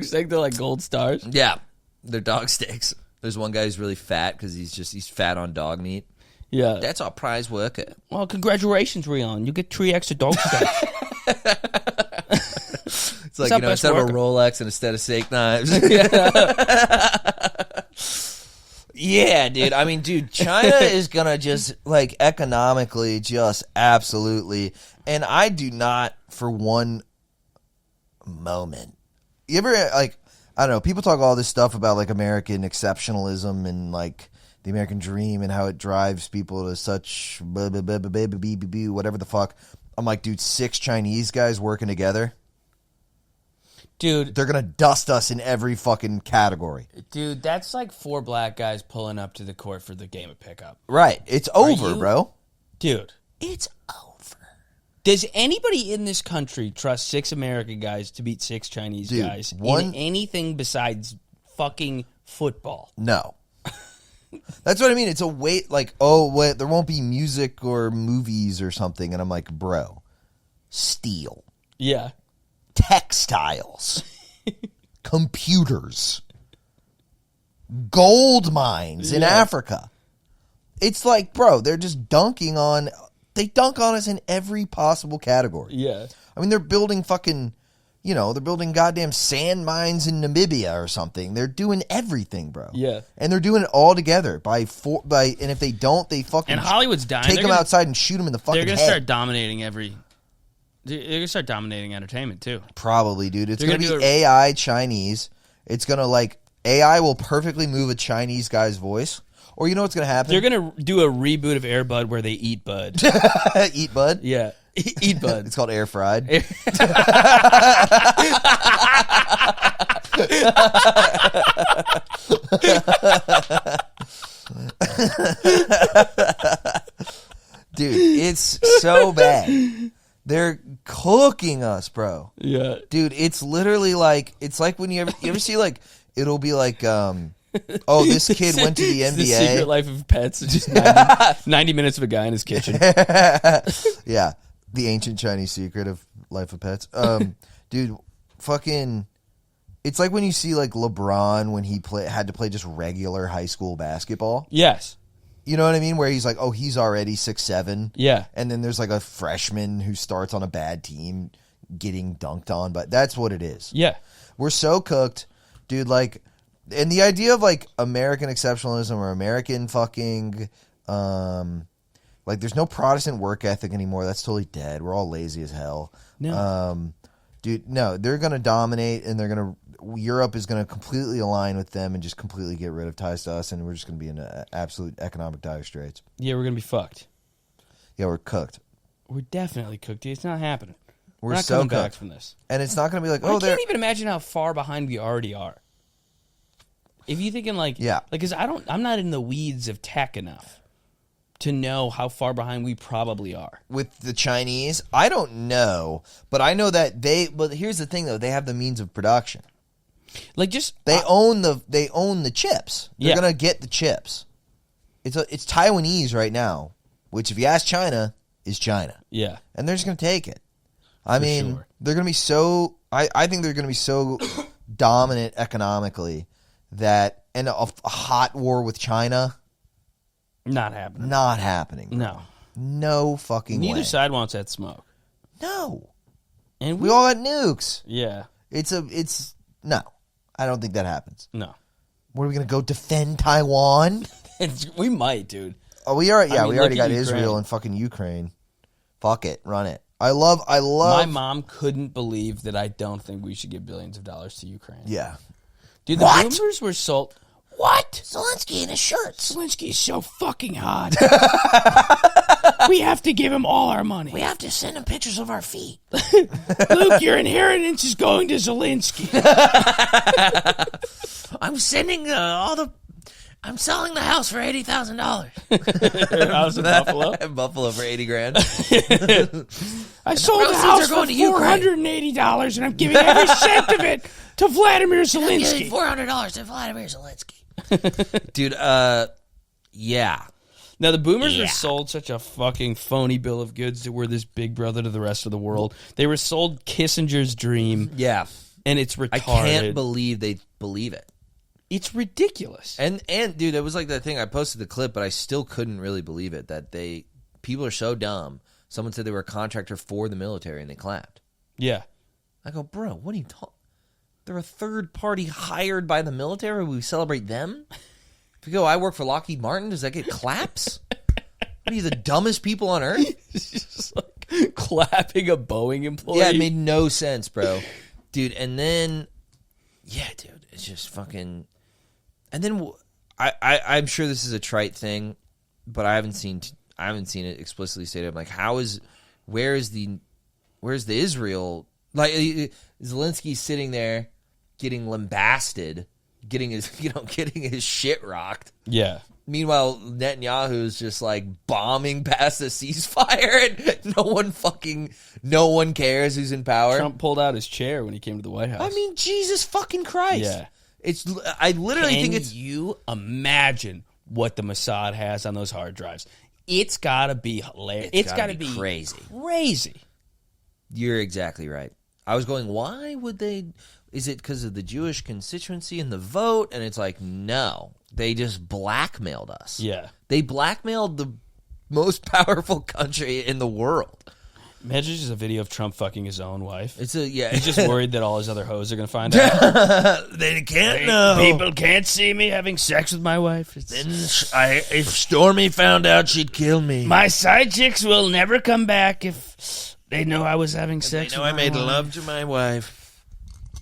S1: steak, they're like gold stars.
S2: Yeah, they're dog steaks. There's one guy who's really fat because he's fat on dog meat.
S1: Yeah.
S2: That's our prize worker.
S1: Well, congratulations, Rion. You get 3 extra dog steaks.
S2: It's like,
S1: our
S2: you know,
S1: best
S2: instead of a
S1: worker.
S2: Rolex and instead of steak knives. Yeah, dude. I mean, dude, China is going to just, like,
S3: Economically, just absolutely. And I do not, for one moment. You ever, like, I don't know, people talk all this stuff about, like, American exceptionalism and, like, the American dream and how it drives people to such whatever the fuck. I'm like, dude, 6 Chinese guys working together.
S1: Dude,
S3: They're going to dust us in every fucking category.
S1: that's like 4 black guys pulling up to the court for the game of pickup.
S3: Right. It's over,
S1: you-
S3: bro.
S1: Dude, it's over. Does anybody in this country trust 6 American guys to beat 6 Chinese
S3: Dude,
S1: guys
S3: one-
S1: in anything besides fucking football?
S3: No. That's what I mean. It's a wait, like, oh, wait, there won't be music or movies or something. And I'm like, bro, steel,
S1: Yeah.
S3: textiles, computers, gold mines in Africa. It's like, bro, they're just they dunk on us in every possible category.
S1: Yeah.
S3: I mean, they're building fucking, they're building goddamn sand mines in Namibia or something. They're doing everything, bro.
S1: Yeah.
S3: And they're doing it all together and if they don't, they fucking
S1: And Hollywood's dying.
S3: take
S1: They're
S3: them
S1: gonna-
S3: outside and shoot them in the fucking
S1: They're going
S3: head.
S1: to start dominating they're going to start dominating entertainment, too.
S3: Probably, dude. It's
S1: They're
S3: going to
S1: gonna
S3: be
S1: do
S3: AI Chinese. It's going to, like, AI will perfectly move a Chinese guy's voice. Or you know what's going to happen?
S1: They're going to do a reboot of Air Bud where they eat Bud.
S3: Eat Bud?
S1: Yeah. Eat Bud.
S3: It's called Air Fried. Dude, it's so bad. They're cooking us, bro.
S1: Yeah.
S3: Dude, it's literally like, it's like when you ever see, like, it'll be like, oh, this kid went to the
S1: It's The Secret
S3: NBA.
S1: Life of Pets. It's just 90 minutes of a guy in his kitchen.
S3: Yeah, the ancient Chinese secret of Life of Pets. Dude, fucking, it's like when you see, like, LeBron when he had to play just regular high school basketball.
S1: Yes.
S3: You know what I mean? Where he's like, oh, he's already 6'7".
S1: Yeah.
S3: And then there's like a freshman who starts on a bad team getting dunked on. But that's what it is.
S1: Yeah.
S3: We're so cooked, dude. Like, and the idea of like American exceptionalism or American fucking, like, there's no Protestant work ethic anymore. That's totally dead. We're all lazy as hell.
S1: No.
S3: Dude, no, they're going to dominate and Europe is going to completely align with them and just completely get rid of ties to us. And we're just going to be in absolute economic dire straits.
S1: Yeah, we're going to be fucked.
S3: Yeah, we're cooked.
S1: We're definitely cooked, dude. It's not happening.
S3: We're
S1: not
S3: so
S1: coming back
S3: cooked.
S1: from this.
S3: And it's not going to be like,
S1: I
S3: oh, they're...
S1: can't even imagine how far behind we already are. If you thinking like,
S3: Yeah.
S1: like, cause I'm not in the weeds of tech enough to know how far behind we probably are.
S3: With the Chinese, I don't know, but I know that but here's the thing though, they have the means of production.
S1: Like just
S3: They own the chips. They're
S1: Yeah.
S3: gonna get the chips. It's Taiwanese right now, which if you ask China is China,
S1: yeah.
S3: and they're just gonna take it. I mean,
S1: sure.
S3: they're gonna be so. I think they're gonna be so dominant economically that and a hot war with China
S1: Not happening.
S3: not happening. Bro. No fucking way.
S1: Neither side wants that smoke.
S3: No.
S1: And
S3: We all got nukes.
S1: Yeah.
S3: It's no. I don't think that happens.
S1: No.
S3: What are we gonna go defend Taiwan?
S1: We might, dude.
S3: Oh, we are. Yeah,
S1: mean,
S3: we already
S1: look at
S3: got Israel
S1: Ukraine.
S3: and fucking Ukraine. Fuck it, run it. I love.
S1: My mom couldn't believe that I don't think we should give billions of dollars to Ukraine.
S3: Yeah.
S1: Dude, the
S3: What?
S1: boomers were sold. What?
S3: Zelensky in his shirts.
S1: Zelensky's so fucking hot. We have to give him all our money.
S4: We have to send him pictures of our feet.
S1: Luke, your inheritance is going to Zelensky.
S4: I'm sending I'm selling the house for $80,000.
S1: House in Buffalo.
S2: Buffalo for $80,000.
S1: I sold the
S4: proceeds
S1: house
S4: are
S1: for
S4: going to Ukraine.
S1: $480, and I'm giving every cent of it to Vladimir Zelensky.
S4: $400 to Vladimir Zelensky.
S2: Dude, yeah.
S1: Now, the boomers were sold such a fucking phony bill of goods that we're this big brother to the rest of the world. They were sold Kissinger's dream,
S2: Yeah.
S1: and it's retarded.
S2: I can't believe they believe it.
S1: It's ridiculous.
S2: And dude, it was like that thing. I posted the clip, but I still couldn't really believe it. That people are so dumb. Someone said they were a contractor for the military, and they clapped.
S1: Yeah.
S2: I go, bro, what are you talking? They're a third party hired by the military. We celebrate them. If you go, I work for Lockheed Martin. Does that get claps? What are you, the dumbest people on earth?
S1: It's just like clapping a Boeing employee.
S2: Yeah, it made no sense, bro. Dude, and then, yeah, dude, it's just fucking. And then I'm sure this is a trite thing, but I haven't seen it explicitly stated. I'm like, where's the Israel? Like Zelensky's sitting there getting lambasted, getting his shit rocked.
S1: Yeah.
S2: Meanwhile, Netanyahu's just like bombing past the ceasefire, and no one cares who's in power.
S1: Trump pulled out his chair when he came to the White House.
S2: I mean, Jesus fucking Christ!
S1: Yeah.
S2: I literally think it's.
S1: Can you imagine what the Mossad has on those hard drives? It's got to be hilarious. It's got to be
S2: crazy.
S1: Crazy.
S2: You're exactly right. I was going, why would they? Is it because of the Jewish constituency and the vote? And it's like, no. They just blackmailed us.
S1: Yeah.
S2: They blackmailed the most powerful country in the world.
S1: Imagine just a video of Trump fucking his own wife.
S2: He's
S1: just worried that all his other hoes are going to find out.
S2: They can't know.
S1: People can't see me having sex with my wife.
S2: If Stormy found out, she'd kill me.
S1: My side chicks will never come back if they know I was having sex
S2: They know
S1: with
S2: I
S1: my
S2: made
S1: wife.
S2: love to my wife.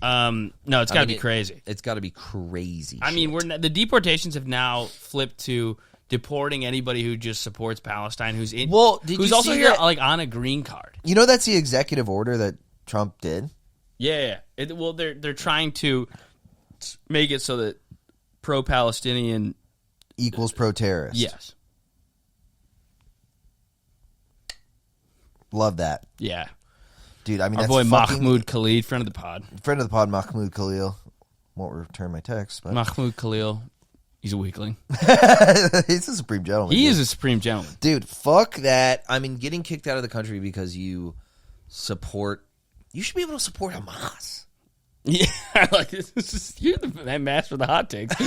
S1: No, it's got to be crazy.
S2: It's got to be crazy.
S1: I mean, the deportations have now flipped to deporting anybody who just supports Palestine, who's
S2: did
S1: who's
S2: you
S1: also
S2: see
S1: here
S2: that?
S1: like on a green card.
S3: You know that's the executive order that Trump did.
S1: Yeah. They're trying to make it so that pro-Palestinian
S3: Equals pro-terrorist.
S1: Yes.
S3: Love that.
S1: Yeah.
S3: Dude, I mean,
S1: Our
S3: that's
S1: boy
S3: fucking
S1: Mahmoud Khalil, friend of the pod.
S3: friend of the pod, Mahmoud Khalil. Won't return my text, but
S1: Mahmoud Khalil, he's a weakling.
S3: he's a supreme gentleman.
S1: He
S3: dude.
S1: is a supreme gentleman.
S3: Dude, fuck that.
S2: I mean, getting kicked out of the country because you support. You should be able to support Hamas.
S1: Yeah, like you're the master of the hot takes.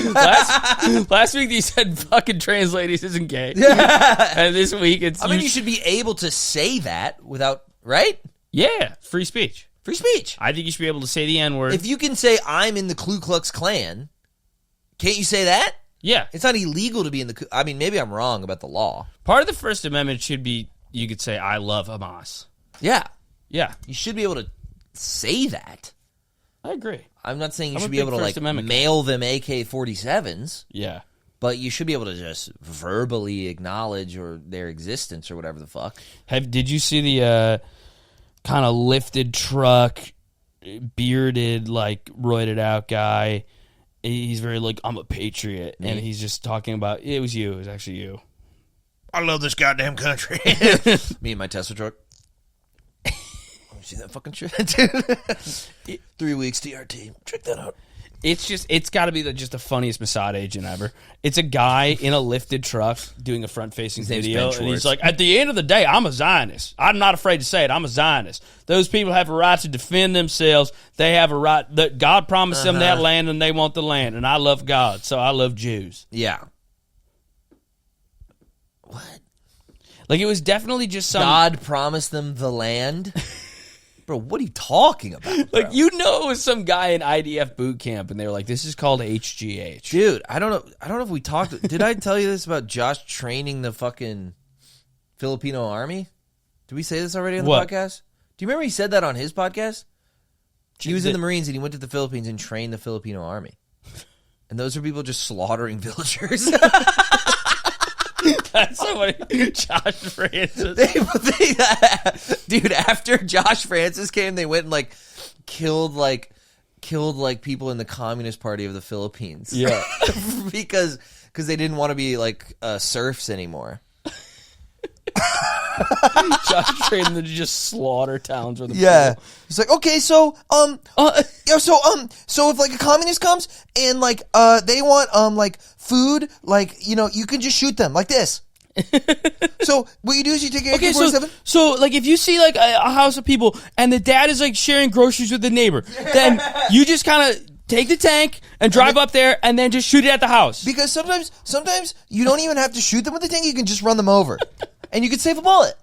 S1: Last week you said fucking trans ladies isn't gay. And this week it's.
S2: I mean, you should be able to say that without, right?
S1: Yeah, free speech.
S2: Free speech.
S1: I think you should be able to say the N-word.
S2: If you can say I'm in the Ku Klux Klan, can't you say that?
S1: Yeah.
S2: It's not illegal to be in the. I mean, maybe I'm wrong about the law.
S1: Part of the First Amendment should be you could say I love Hamas.
S2: Yeah,
S1: Yeah,
S2: you should be able to say that.
S1: I agree.
S2: I'm not saying you
S1: I'm a
S2: should be
S1: big
S2: able to
S1: First
S2: like
S1: Amendment guy.
S2: mail them AK-47s,
S1: Yeah.
S2: but you should be able to just verbally acknowledge or their existence or whatever the fuck.
S1: Did you see the kind of lifted truck, bearded, like roided out guy? He's very like, I'm a patriot, and he's just talking about it was you. It was actually you.
S2: I love this goddamn country. Me and my Tesla truck. See that fucking shit, dude? 3 weeks DRT. Check that out.
S1: It's got to be just the funniest Mossad agent ever. It's a guy in a lifted truck doing a front-facing video, and he's like, at the end of the day, I'm a Zionist. I'm not afraid to say it. I'm a Zionist. Those people have a right to defend themselves. They have a right. That God promised them that land, and they want the land. And I love God, so I love Jews.
S2: Yeah. What?
S1: Like, it was definitely just some...
S2: God promised them the land? Bro, what are you talking about, bro?
S1: Like, it was some guy in IDF boot camp, and they were like, this is called HGH.
S2: Dude, I don't know if we talked... Did I tell you this about Josh training the fucking Filipino Army? Did we say this already on the podcast? Do you remember he said that on his podcast? He was in the Marines, and he went to the Philippines and trained the Filipino Army. And those are people just slaughtering villagers.
S1: That's so funny. Josh Francis.
S2: Dude, after Josh Francis came, they went and killed people in the Communist Party of the Philippines.
S1: Yeah.
S2: because they didn't want to be serfs anymore.
S1: Josh trained them to just slaughter towns with the
S3: people. He's like, okay, so if a communist comes and they want food, you can just shoot them like this. So what you do is you take an AK-47.
S1: So if you see a house of people and the dad is sharing groceries with the neighbor, then you just kind of take the tank and drive up there and then just shoot it at the house.
S3: Because sometimes you don't even have to shoot them with the tank. You can just run them over, and you can save a bullet.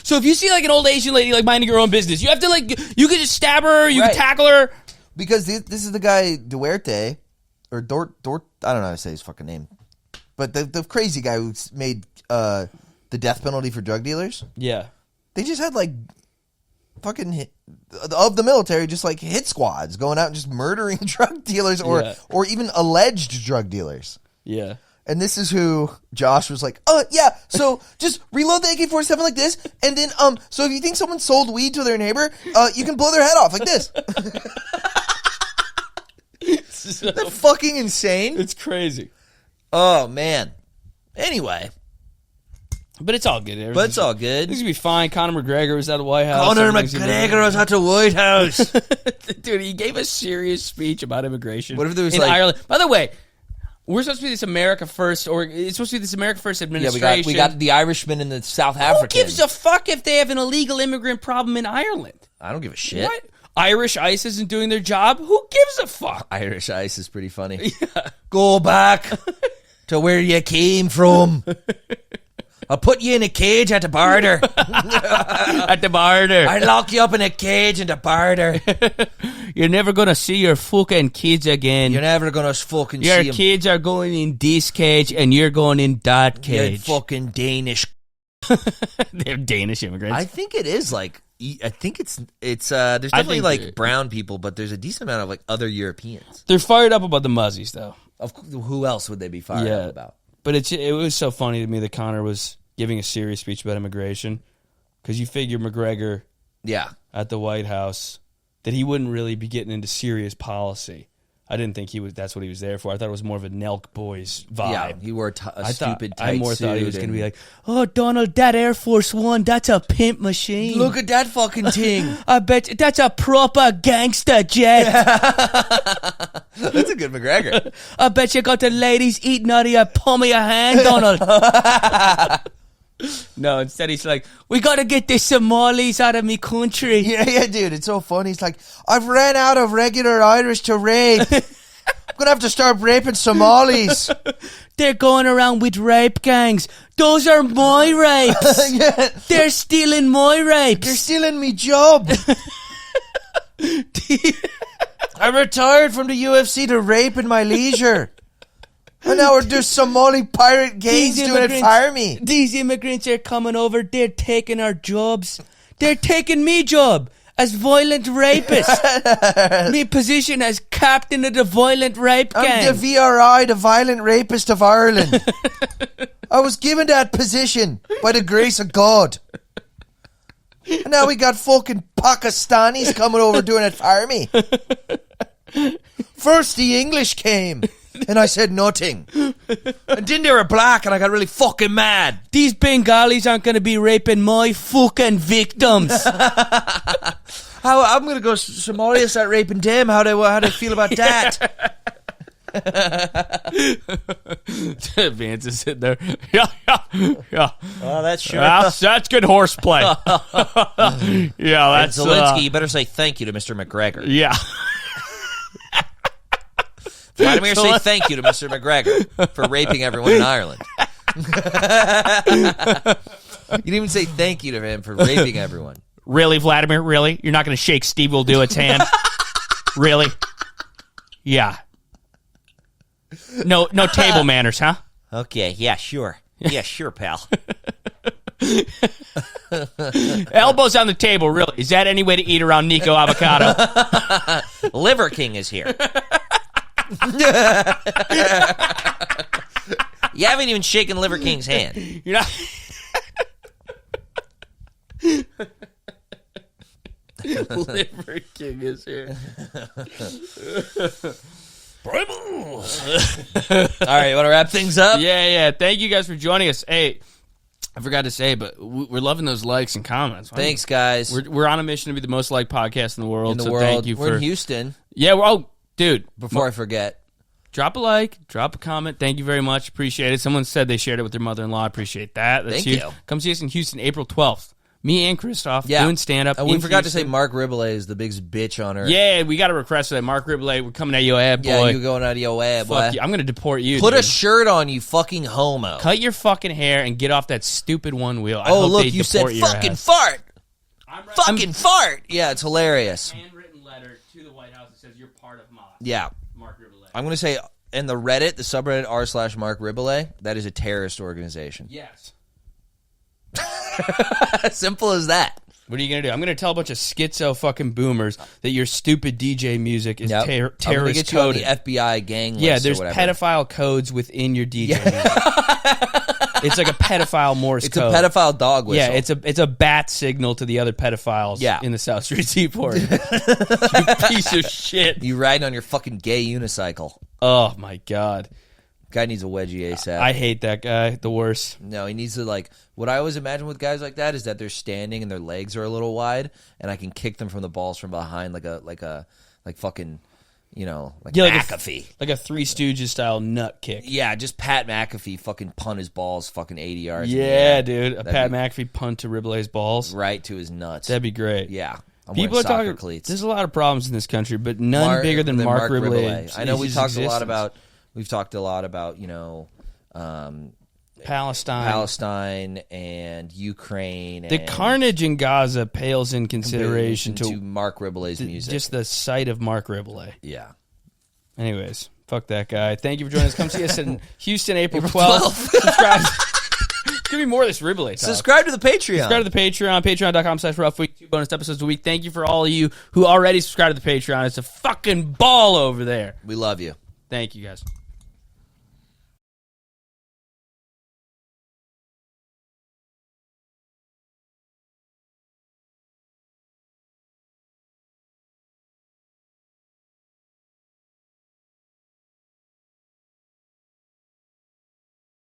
S1: So if you see an old Asian lady minding her own business, you have to you could just stab her, you can tackle her.
S3: Because this is the guy Duarte. Or Dort, I don't know how to say his fucking name. But the crazy guy who made the death penalty for drug dealers.
S1: Yeah.
S3: They just had fucking of the military, just hit squads going out and just murdering drug dealers or even alleged drug dealers.
S1: Yeah.
S3: And this is who Josh was like, so just reload the AK-47 like this, and then so if you think someone sold weed to their neighbor, you can blow their head off like this. Isn't that fucking insane?
S1: It's crazy.
S2: Oh, man. Anyway.
S1: But it's all good.
S2: It's all good.
S1: It's going to be fine. Conor McGregor was at the White House.
S2: Conor McGregor was at the White House.
S1: Dude, he gave a serious speech about immigration.
S2: What if there was
S1: in Ireland? By the way, we're supposed to be this America First, or it's supposed to be this America First administration.
S2: Yeah, we got the Irishman and the South African.
S1: Who gives a fuck if they have an illegal immigrant problem in Ireland?
S2: I don't give a shit.
S1: What? Irish ICE isn't doing their job? Who gives a fuck?
S2: Irish ICE is pretty funny. Yeah. Go back to where you came from. I'll put you in a cage at the border.
S1: At the border.
S2: I'll lock you up in a cage at the border.
S1: You're never going to see your fucking kids again.
S2: You're never going to fucking see
S1: them.
S2: them.
S1: Your kids are going in this cage and you're going in that cage.
S2: You're fucking Danish.
S1: They're Danish immigrants.
S2: I think it is I think it's there's definitely brown people, but there's a decent amount of other Europeans.
S1: They're fired up about the Muzzies, though.
S2: Who else would they be fired up about?
S1: But it was so funny to me that Conor was giving a serious speech about immigration, because you figure McGregor, at the White House, that he wouldn't really be getting into serious policy. I didn't think that's what he was there for. I thought it was more of a Nelk Boys vibe.
S2: Yeah, he wore a stupid tight
S1: I more
S2: suit.
S1: thought he was going to be like, oh, Donald, that Air Force One, that's a pimp machine.
S2: Look at that fucking thing.
S1: I bet that's a proper gangster jet.
S2: That's a good McGregor.
S1: I bet you got the ladies eating out of your palm of your hand, Donald. No, instead he's like, we got to get the Somalis out of me country.
S3: Yeah, dude, it's so funny. He's like, I've ran out of regular Irish to rape. I'm going to have to start raping Somalis.
S1: They're going around with rape gangs. Those are my rapes. Yeah. They're stealing my rapes.
S3: They're stealing me job. I retired from the UFC to rape in my leisure. And now there's Somali pirate gangs doing it for me.
S1: These immigrants are coming over. They're taking our jobs. They're taking me job as violent rapist. Me position as captain of the violent rape gang.
S3: I'm the VRI, the violent rapist of Ireland. I was given that position by the grace of God. And now we got fucking Pakistanis coming over doing it for me. First the English came. And I said nothing. And then they were black and I got really fucking mad.
S1: These Bengalis aren't going to be raping my fucking victims.
S2: I'm gonna go Somalia, start raping them. How do I feel about that?
S1: Vance is sitting there. Yeah.
S2: Oh, that's sure.
S1: That's good horseplay. Yeah, that's
S2: Zelensky. You better say thank you to Mr. McGregor.
S1: Yeah.
S2: Vladimir, say thank you to Mr. McGregor for raping everyone in Ireland. You didn't even say thank you to him for raping everyone.
S1: Really, Vladimir? Really? You're not going to shake Steve Will Do It's hand? Really? Yeah. No table manners, huh?
S2: Okay, yeah, sure. Yeah, sure, pal.
S1: Elbows on the table, really. Is that any way to eat around Nico Avocado?
S2: Liver King is here. You haven't even shaken Liver King's hand.
S1: You're not... Liver King is here.
S2: All right, you want to wrap things up?
S1: Yeah. Thank you guys for joining us. Hey, I forgot to say, but we're loving those likes and comments.
S2: Thanks, guys.
S1: We're on a mission to be the most liked podcast in the world.
S2: In the world.
S1: Thank you
S2: We're in Houston.
S1: Yeah, dude.
S2: Before I forget.
S1: Drop a like, drop a comment. Thank you very much. Appreciate it. Someone said they shared it with their mother-in-law. Appreciate that. That's
S2: Thank
S1: huge.
S2: you.
S1: Come see us in Houston, April 12th. Me and Christoph doing stand-up.
S2: We forgot to say Marc Rebillet is the biggest bitch on earth.
S1: Yeah, we got a request for that. Marc Rebillet, we're coming at your head, boy.
S2: Yeah, you going out of your way, boy.
S1: Fuck you. I'm going to deport you,
S2: Put
S1: dude.
S2: a shirt on, you fucking homo.
S1: Cut your fucking hair and get off that stupid one wheel. I
S2: Oh,
S1: hope
S2: look,
S1: they
S2: you said
S1: deport your
S2: fucking
S1: ass.
S2: fart. Fucking fart. Yeah, it's hilarious.
S1: Handwritten letter to the White House that says you're part of Moss.
S2: Yeah.
S1: Marc Rebillet.
S2: I'm going to say in the Reddit, the subreddit r/Marc Rebillet, that is a terrorist organization.
S1: Yes.
S2: Simple as that.
S1: What are you going to do? I'm going to tell a bunch of schizo fucking boomers that your stupid DJ music is
S2: Yep. I'm going to
S1: terrorist
S2: get you on
S1: coded.
S2: the FBI gang list.
S1: Yeah, there's
S2: or whatever.
S1: pedophile codes within your DJ music. It's like a pedophile Morse
S2: It's
S1: code.
S2: a pedophile dog whistle.
S1: Yeah, it's a bat signal to the other pedophiles in the South Street Seaport. You piece of shit.
S2: You riding on your fucking gay unicycle.
S1: Oh, my God.
S2: Guy needs a wedgie ASAP.
S1: I hate that guy. The worst.
S2: No, he needs to, like, what I always imagine with guys like that is that they're standing and their legs are a little wide, and I can kick them from the balls from behind like fucking, you know, like McAfee.
S1: Like a Three Stooges style nut kick.
S2: Yeah, just Pat McAfee fucking punt his balls fucking 80 yards.
S1: Yeah, dude. A
S2: That'd
S1: Pat
S2: be-
S1: McAfee punt to Rebillet's balls.
S2: Right to his nuts.
S1: That'd be great.
S2: Yeah. I'm
S1: People are
S2: wearing soccer
S1: talking.
S2: cleats.
S1: There's a lot of problems in this country, but none bigger than Marc Rebillet.
S2: I know we've talked a lot
S1: existence.
S2: about, you know,
S1: Palestine
S2: and Ukraine.
S1: The
S2: and
S1: carnage in Gaza pales in consideration
S2: to Marc Rebillet's music.
S1: just the sight of Marc Rebillet.
S2: Yeah.
S1: Anyways, fuck that guy. Thank you for joining us. Come see us in Houston, April 12th. Subscribe. Give me more of this Rebillet talk.
S2: Subscribe to the Patreon.
S1: Subscribe to the Patreon, patreon.com/roughweek. 2 bonus episodes a week. Thank you for all of you who already subscribe to the Patreon. It's a fucking ball over there.
S2: We love you.
S1: Thank you, guys.